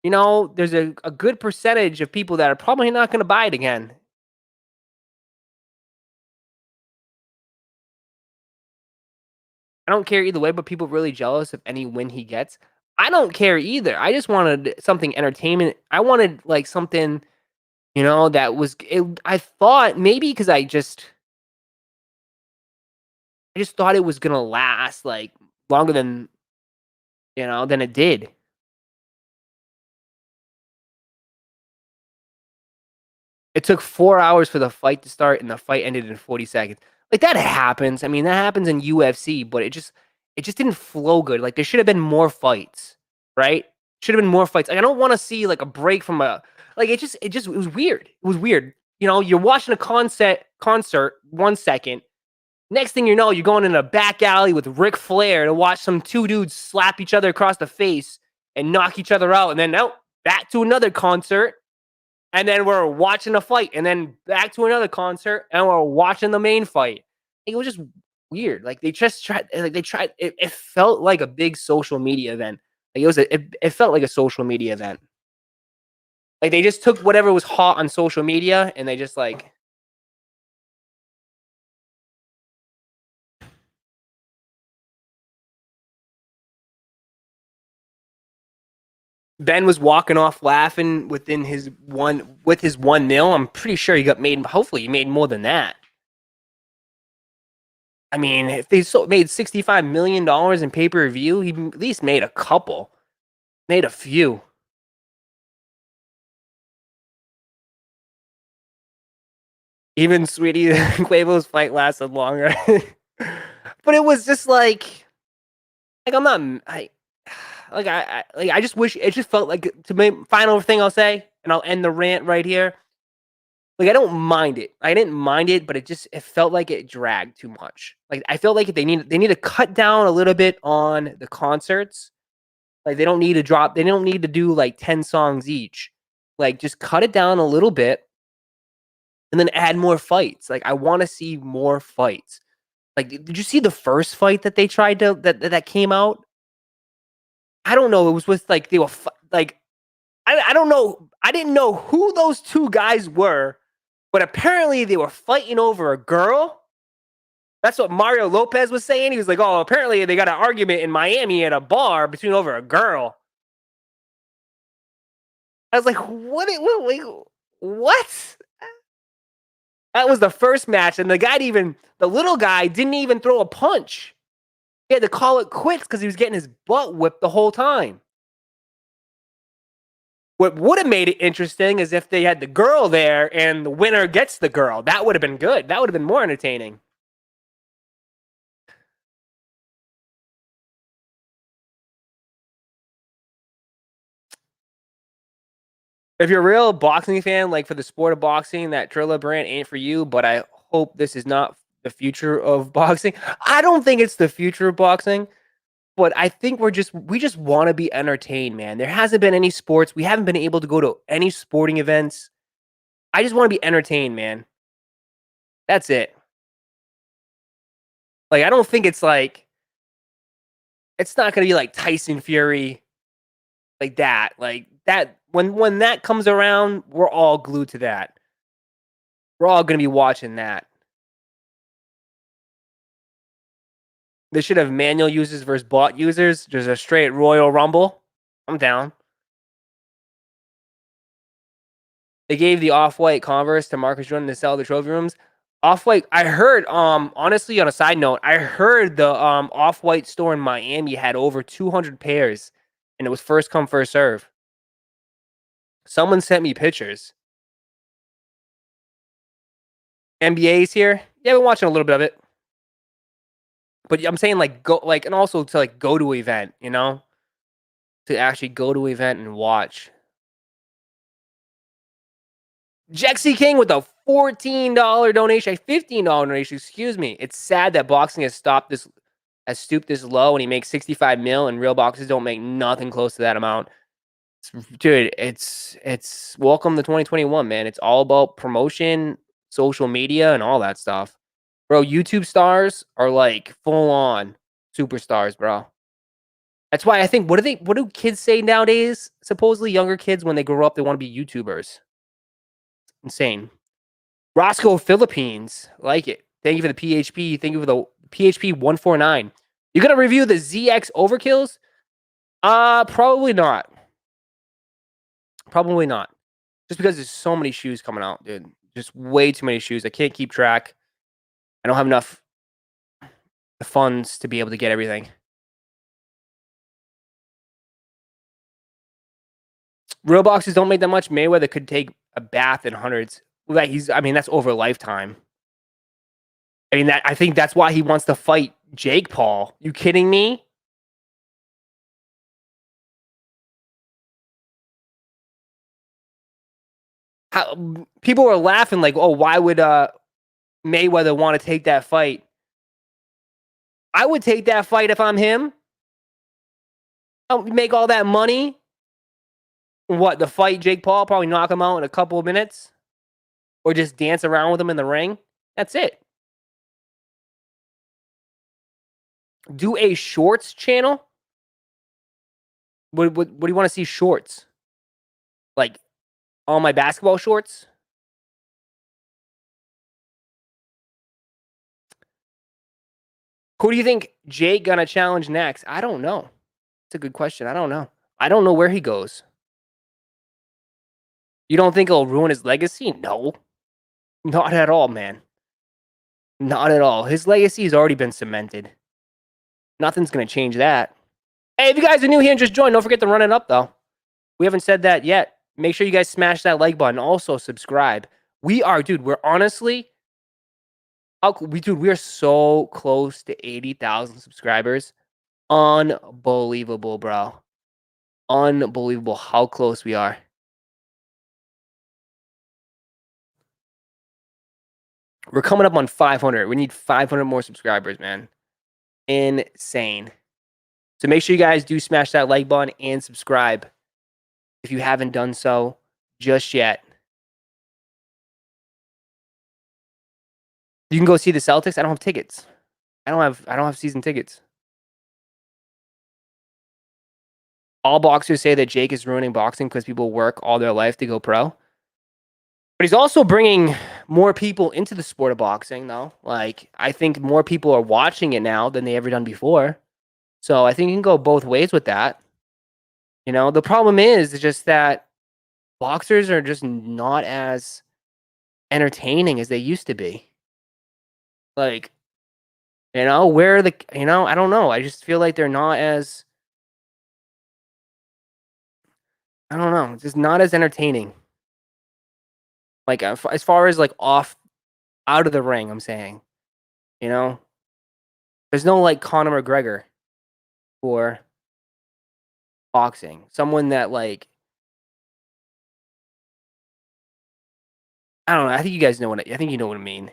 there's a good percentage of people that are probably not going to buy it again. I don't care either way, but people really jealous of any win he gets. I don't care either. I just wanted something entertainment. I wanted like something, that was I thought maybe because I just thought it was gonna last like longer than it did. It took 4 hours for the fight to start, and the fight ended in 40 seconds. Like, that happens. I mean, that happens in UFC, but it just didn't flow good. Like, there should have been more fights, right? Should have been more fights. Like, I don't wanna see, like, a break from a like, it was weird. It was weird. You're watching a concert 1 second. Next thing you know, you're going in a back alley with Ric Flair to watch some 2 dudes slap each other across the face and knock each other out, and then, nope, back to another concert. And then we're watching a fight, and then back to another concert, and we're watching the main fight. It was just weird. Like, they tried. It felt like a big social media event. Like, it felt like a social media event. Like, they just took whatever was hot on social media, and they just like Ben was walking off laughing with his 1-0. I'm pretty sure he got made. Hopefully, he made more than that. I mean, if they made $65 million in pay-per-view, he at least made a couple. Made a few. Even Sweetie Quavo's fight lasted longer. But it was just like I'm not I just wish it just felt like to me final thing I'll say, and I'll end the rant right here. Like, I don't mind it. I didn't mind it, but it felt like it dragged too much. Like, I felt like they need to cut down a little bit on the concerts. Like, they don't need to do like 10 songs each. Like, just cut it down a little bit and then add more fights. Like, I want to see more fights. Like, did you see the first fight that they tried to that came out? I don't know. It was with like they were like I don't know. I didn't know who those two guys were, but apparently they were fighting over a girl. That's what Mario Lopez was saying. He was like, "Oh, apparently they got an argument in Miami at a bar between over a girl." I was like, What? That was the first match, and the little guy didn't even throw a punch. He had to call it quits because he was getting his butt whipped the whole time. What would have made it interesting is if they had the girl there and the winner gets the girl. That would have been good. That would have been more entertaining. If you're a real boxing fan, like for the sport of boxing, that Trilla brand ain't for you, but I hope this is not the future of boxing. I don't think it's the future of boxing, but I think we just want to be entertained, man. There hasn't been any sports. We haven't been able to go to any sporting events. I just want to be entertained, man. That's it. Like, I don't think it's like it's not gonna be like Tyson Fury, like that. Like that when that comes around, we're all glued to that. We're all gonna be watching that. They should have manual users versus bot users. Just a straight Royal Rumble. I'm down. They gave the Off-White Converse to Marcus Jordan to sell the trophy rooms. Off-White, I heard, honestly, on a side note, I heard the Off-White store in Miami had over 200 pairs, and it was first come, first serve. Someone sent me pictures. NBA's here. Yeah, I've been watching a little bit of it. But I'm saying like go like and also to like go to an event, you know? To actually go to an event and watch. Jexy King with a $14 donation, a $15 donation, excuse me. It's sad that boxing has stooped this low and he makes 65 mil and real boxers don't make nothing close to that amount. Dude, it's welcome to 2021, man. It's all about promotion, social media, and all that stuff. Bro, YouTube stars are like full on superstars, bro. That's why I think what do kids say nowadays? Supposedly younger kids when they grow up they want to be YouTubers. Insane. Roszko Philippines. Like it. Thank you for the PHP. Thank you for the PHP 149. You gonna review the ZX overkills? Probably not. Probably not. Just because there's so many shoes coming out, dude. Just way too many shoes. I can't keep track. I don't have enough funds to be able to get everything. Real boxes don't make that much. Mayweather could take a bath in hundreds. Like that's over a lifetime. I think that's why he wants to fight Jake Paul. You kidding me? People were laughing like, "Oh, why would Mayweather want to take that fight?" I would take that fight if I'm him. I'll make all that money. What, the fight Jake Paul? Probably knock him out in a couple of minutes. Or just dance around with him in the ring. That's it. Do a shorts channel? What do you want to see shorts? Like all my basketball shorts? Who do you think Jake gonna challenge next? I don't know. It's a good question. I don't know. I don't know where he goes. You don't think it'll ruin his legacy? No. Not at all, man. Not at all. His legacy has already been cemented. Nothing's gonna change that. Hey, if you guys are new here and just joined, don't forget to run it up, though. We haven't said that yet. Make sure you guys smash that like button. Also, subscribe. Dude, we're honestly... Dude, we are so close to 80,000 subscribers. Unbelievable, bro. Unbelievable how close we are. We're coming up on 500. We need 500 more subscribers, man. Insane. So make sure you guys do smash that like button and subscribe if you haven't done so just yet. You can go see the Celtics. I don't have tickets. I don't have season tickets. All boxers say that Jake is ruining boxing because people work all their life to go pro. But he's also bringing more people into the sport of boxing, though. Like, I think more people are watching it now than they ever done before. So I think you can go both ways with that. You know, the problem is just that boxers are just not as entertaining as they used to be. Like, I don't know. I just feel like they're not as, I don't know, just not as entertaining. Like, as far as like out of the ring, I'm saying, you know, there's no like Conor McGregor for boxing. Someone that like, I don't know. I think you guys know I think you know what I mean.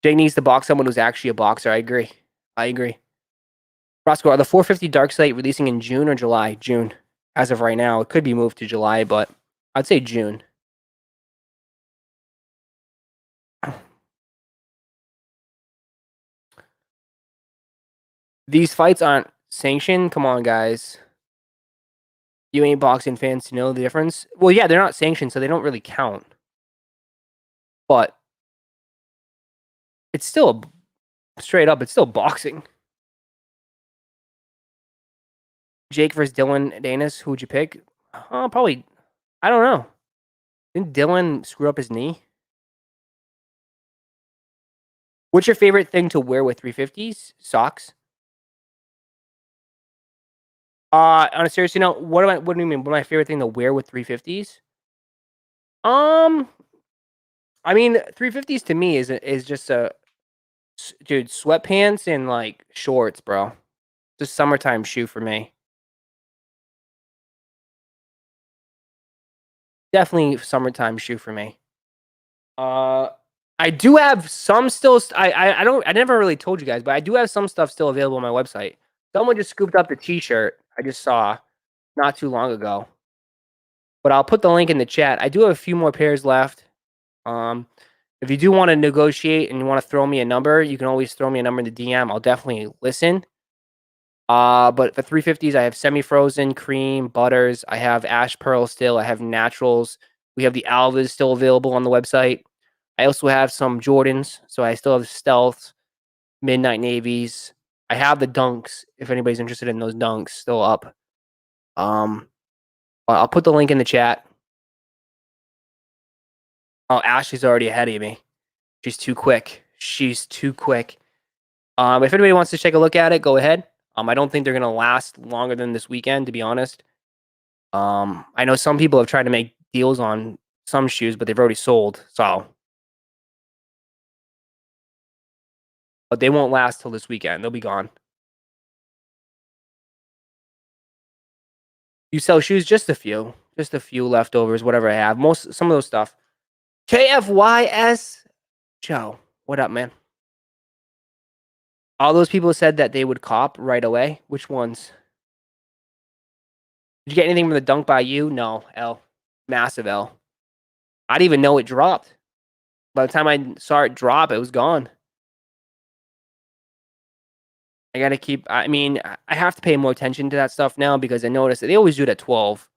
Jake needs to box someone who's actually a boxer. I agree. Roszko, are the 450 Dark Slate releasing in June or July? June. As of right now, it could be moved to July, but I'd say June. These fights aren't sanctioned. Come on, guys. You ain't boxing fans to know the difference. Well, yeah, they're not sanctioned, so they don't really count. But it's still straight up. It's still boxing. Jake versus Dylan Danis. Who would you pick? Probably. I don't know. Didn't Dylan screw up his knee? What's your favorite thing to wear with 350s? Socks. On a serious note, what do you mean? What my favorite thing to wear with 350s? Um, I mean, 350s to me is just dude, sweatpants and like shorts, bro. Just summertime shoe for me. Definitely summertime shoe for me. Uh, I do have some still. I don't. I never really told you guys, but I do have some stuff still available on my website. Someone just scooped up the T-shirt I just saw not too long ago. But I'll put the link in the chat. I do have a few more pairs left. Um, if you do want to negotiate and you want to throw me a number, you can always throw me a number in the DM. I'll definitely listen. But for 350s, I have semi-frozen, cream, butters. I have ash pearl still. I have naturals. We have the Alvas still available on the website. I also have some Jordans, so I still have stealths, midnight navies. I have the dunks. If anybody's interested in those dunks, still up. I'll put the link in the chat. Oh, Ashley's already ahead of me. She's too quick. She's too quick. If anybody wants to take a look at it, go ahead. I don't think they're gonna last longer than this weekend, to be honest. I know some people have tried to make deals on some shoes, but they've already sold. So, but they won't last till this weekend. They'll be gone. You sell shoes? Just a few leftovers, whatever I have. Some of those stuff. KFYS Joe, what up, man? All those people said that they would cop right away. Which ones? Did you get anything from the dunk by you? No, L. Massive L. I didn't even know it dropped. By the time I saw it drop, it was gone. I gotta keep. I mean, I have to pay more attention to that stuff now because I noticed that they always do it at 12.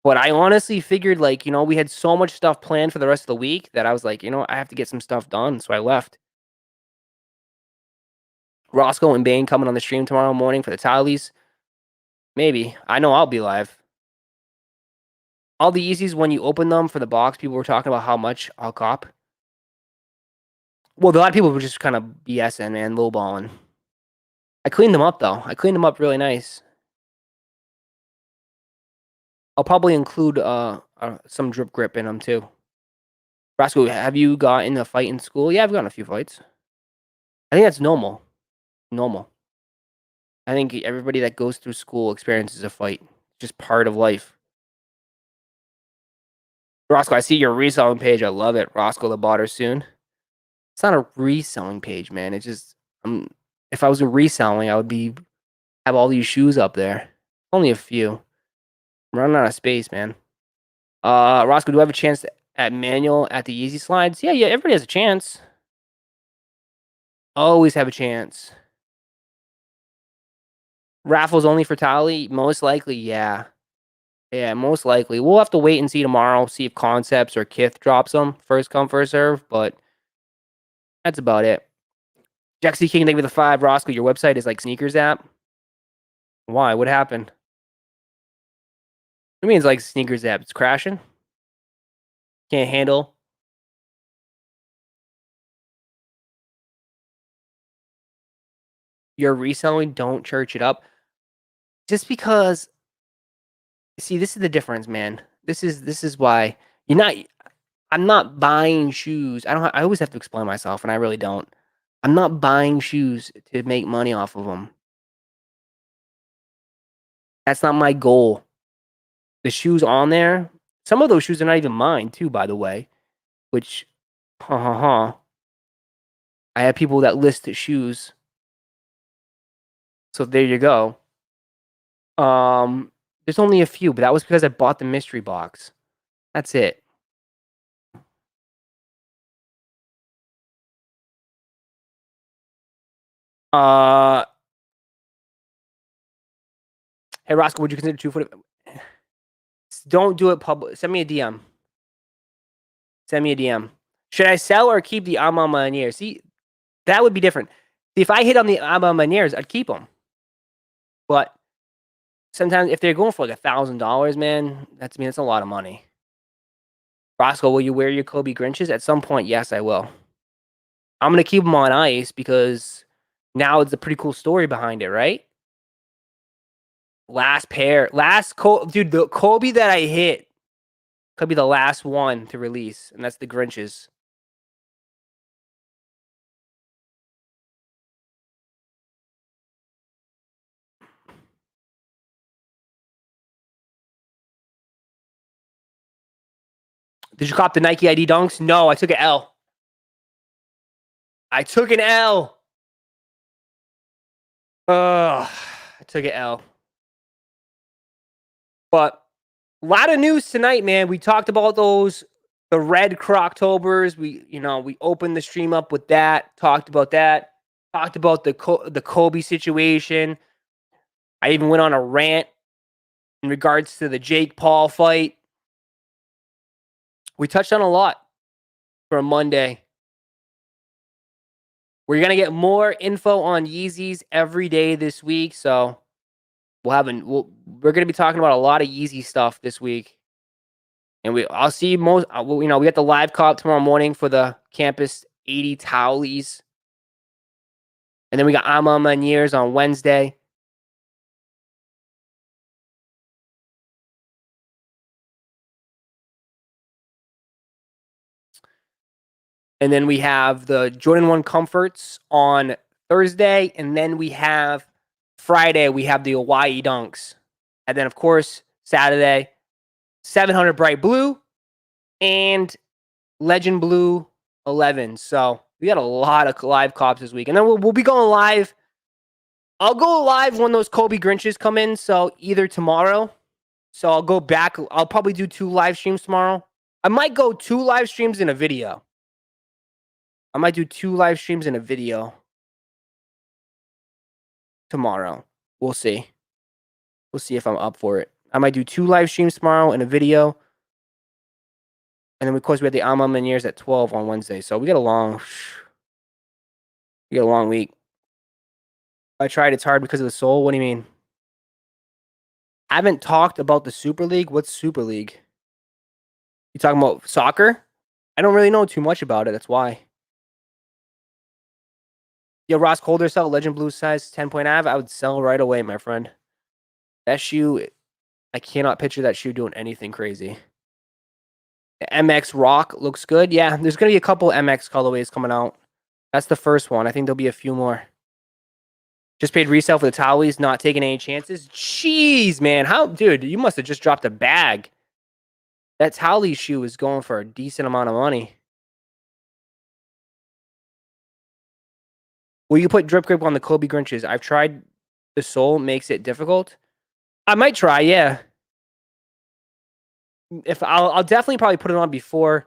But I honestly figured, like, we had so much stuff planned for the rest of the week that I was like, I have to get some stuff done. So I left. Roszko and Bane coming on the stream tomorrow morning for the Tallies. Maybe. I know I'll be live. All the Yeezys, when you open them for the box, people were talking about how much I'll cop. Well, a lot of people were just kind of BSing, man, lowballing. I cleaned them up, though. I cleaned them up really nice. I'll probably include some drip grip in them, too. Roszko, have you gotten a fight in school? Yeah, I've gotten a few fights. I think that's normal. Normal. I think everybody that goes through school experiences a fight. Just part of life. Roszko, I see your reselling page. I love it. Roszko the Botter soon. It's not a reselling page, man. It's just if I was reselling, I would have all these shoes up there. Only a few. I'm running out of space, man. Roszko, do I have a chance at manual at the Yeezy slides? Yeah, everybody has a chance. Always have a chance. Raffles only for Tally? Most likely, yeah. Yeah, most likely. We'll have to wait and see tomorrow, see if Concepts or Kith drops them. First come, first serve, but that's about it. Jaxie King, thank you for the 5. Roszko, your website is like sneakers app? Why? What happened? It means like sneakers app. It's crashing? Can't handle? You're reselling, don't church it up. Just because, see, this is the difference, man. This is why you're not. I'm not buying shoes. I always have to explain myself, and I really don't. I'm not buying shoes to make money off of them. That's not my goal. The shoes on there, some of those shoes are not even mine, too, by the way. Which, I have people that list the shoes. So there you go. There's only a few, but that was because I bought the mystery box. That's it. Hey, Roszko, would you consider 240? Don't do it public. Send me a DM. Send me a DM. Should I sell or keep the Rnnr? See, that would be different. If I hit on the Rnnrs, I'd keep them. But sometimes if they're going for like $1,000, man, that's a lot of money. Roszko, will you wear your Kobe Grinches? At some point, yes, I will. I'm gonna keep them on ice because now it's a pretty cool story behind it, right? Last pair, dude, the Kobe that I hit could be the last one to release, and that's the Grinches. Did you cop the Nike ID Dunks? No, I took an L. I took an L. I took an L. But a lot of news tonight, man. We talked about the red Croctobers. We opened the stream up with that. Talked about that. Talked about the Kobe situation. I even went on a rant in regards to the Jake Paul fight. We touched on a lot for a Monday. We're gonna get more info on Yeezys every day this week, so we're gonna be talking about a lot of Yeezy stuff this week. And I'll see most. We got the live call tomorrow morning for the Campus 80 Towlies, and then we got Rnnrs on Wednesday. And then we have the Jordan 1 Comforts on Thursday. And then we have Friday, we have the Hawaii Dunks. And then, of course, Saturday, 700 Bright Blue and Legend Blue 11. So we got a lot of live cops this week. And then we'll be going live. I'll go live when those Kobe Grinches come in. So either tomorrow. So I'll go back. I'll probably do 2 live streams tomorrow. I might go 2 live streams in a video. I might do 2 live streams in a video tomorrow. We'll see. We'll see if I'm up for it. I might do 2 live streams tomorrow and a video. And then, of course, we have the Rnnrs at 12 on Wednesday. So we got a long week. I tried. It's hard because of the soul. What do you mean? I haven't talked about the Super League. What's Super League? You talking about soccer? I don't really know too much about it. That's why. Yo, Ross Colder sell Legend Blue size 10-point Av. I would sell right away, my friend. That shoe, I cannot picture that shoe doing anything crazy. The MX Rock looks good. Yeah, there's going to be a couple MX colorways coming out. That's the first one. I think there'll be a few more. Just paid resale for the Towlies, not taking any chances. Jeez, man. Dude, you must have just dropped a bag. That Towley shoe is going for a decent amount of money. Will you put Drip Grip on the Kobe Grinches? I've tried. The sole makes it difficult. I might try, yeah. If I'll definitely probably put it on before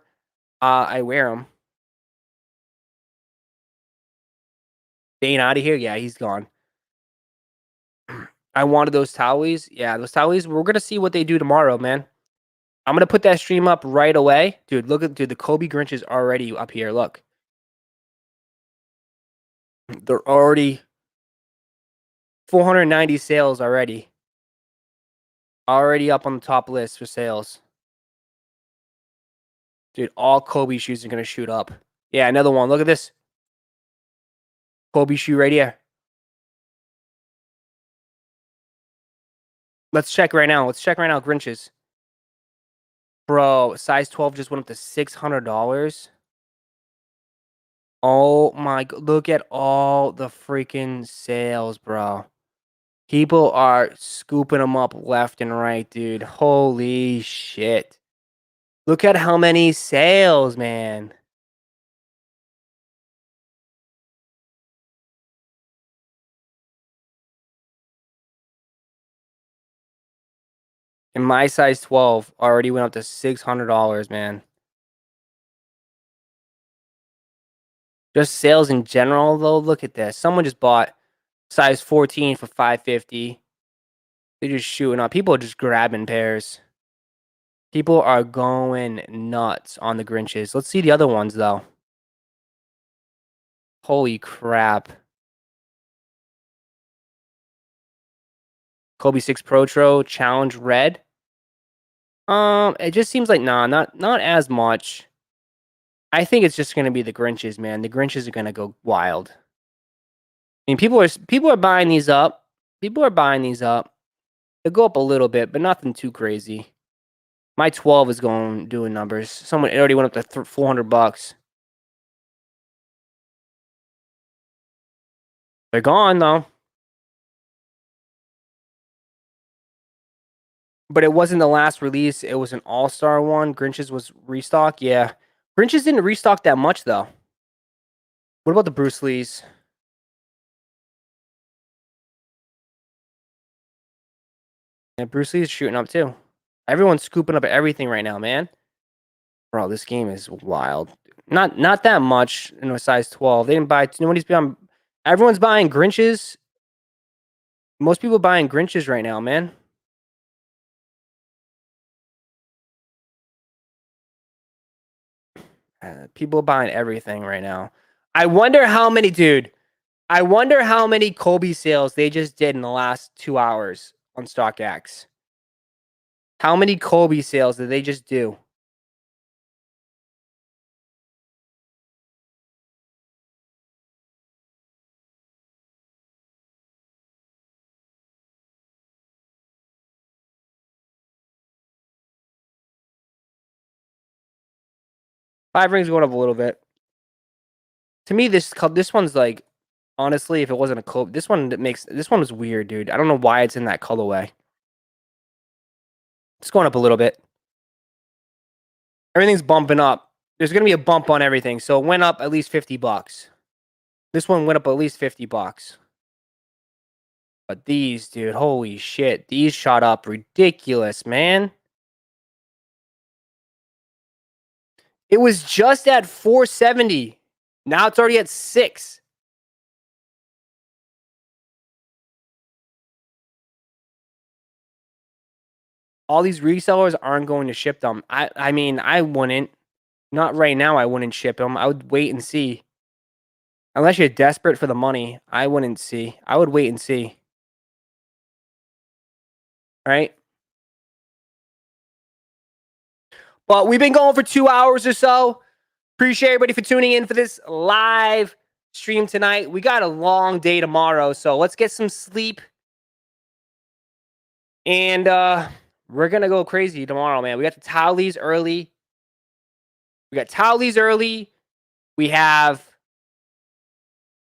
I wear them. Bane out of here? Yeah, he's gone. I wanted those Towies. Yeah, those Towies. We're gonna see what they do tomorrow, man. I'm gonna put that stream up right away. Dude, the Kobe Grinch is already up here. Look. They're already 490 sales already. Already up on the top list for sales. Dude, all Kobe shoes are gonna shoot up. Yeah, another one. Look at this. Kobe shoe right here. Let's check right now. Grinches. Bro, size 12 just went up to $600. Oh my god. Look at all the freaking sales, bro. People are scooping them up left and right, dude. Holy shit. Look at how many sales, man. And my size 12 already went up to $600, man. Just sales in general, though. Look at this. Someone just bought size 14 for $550. They're just shooting up. People are just grabbing pairs. People are going nuts on the Grinches. Let's see the other ones, though. Holy crap. Kobe 6 Protro Challenge Red. It just seems like not as much. I think it's just gonna be the Grinches, man. The Grinches are gonna go wild. I mean, people are buying these up. People are buying these up. They'll go up a little bit, but nothing too crazy. My 12 is doing numbers. Someone, it already went up to $400. They're gone though. But it wasn't the last release. It was an all-star one. Grinches was restock. Yeah. Grinches didn't restock that much though. What about the Bruce Lees? And Bruce Lee's shooting up too. Everyone's scooping up everything right now, man. Bro, this game is wild. Not that much in a size 12. They didn't buy. Nobody's buying. Everyone's buying Grinches. Most people buying Grinches right now, man. People buying everything right now. I wonder how many, dude. I wonder how many Kobe sales they just did in the last 2 hours on StockX. How many Kobe sales did they just do? Five rings going up a little bit. To me, this one's like, honestly, if it wasn't a Kobe, this one was weird, dude. I don't know why it's in that colorway. It's going up a little bit. Everything's bumping up. There's gonna be a bump on everything, so it went up at least $50. This one went up at least $50. But these, dude, holy shit, these shot up ridiculous, man. It was just at 470. Now it's already at 6. All these resellers aren't going to ship them. I mean, I wouldn't. Not right now, I wouldn't ship them. I would wait and see. Unless you're desperate for the money, I wouldn't see. I would wait and see. All right? But we've been going for 2 hours or so. Appreciate everybody for tuning in for this live stream tonight. We got a long day tomorrow, so let's get some sleep. And we're going to go crazy tomorrow, man. We got the Towlees early. We have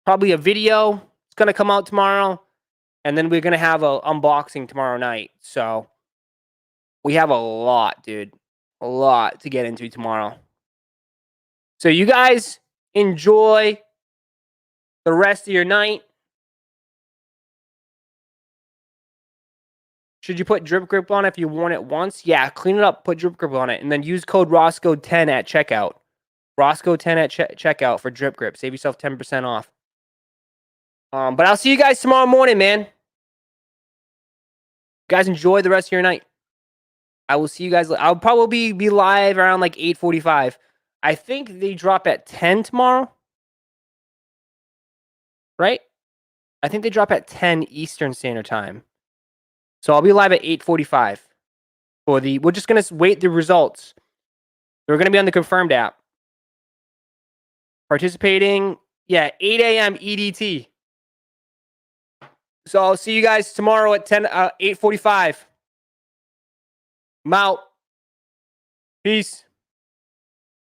probably a video. It's going to come out tomorrow. And then we're going to have an unboxing tomorrow night. So we have a lot, dude. A lot to get into tomorrow. So you guys enjoy the rest of your night. Should you put drip grip on it if you worn it once? Yeah, clean it up, put drip grip on it, and then use code Roszko10 at checkout. Roszko10 at checkout for drip grip. Save yourself 10% off. But I'll see you guys tomorrow morning, man. You guys enjoy the rest of your night. I will see you guys. I'll probably be live around like 8:45. I think they drop at 10 tomorrow. Right? I think they drop at 10 Eastern Standard Time. So I'll be live at 8:45 for we're just going to wait the results. They're going to be on the confirmed app. Participating, yeah, 8 a.m. EDT. So I'll see you guys tomorrow at 8:45. I'm out. Peace.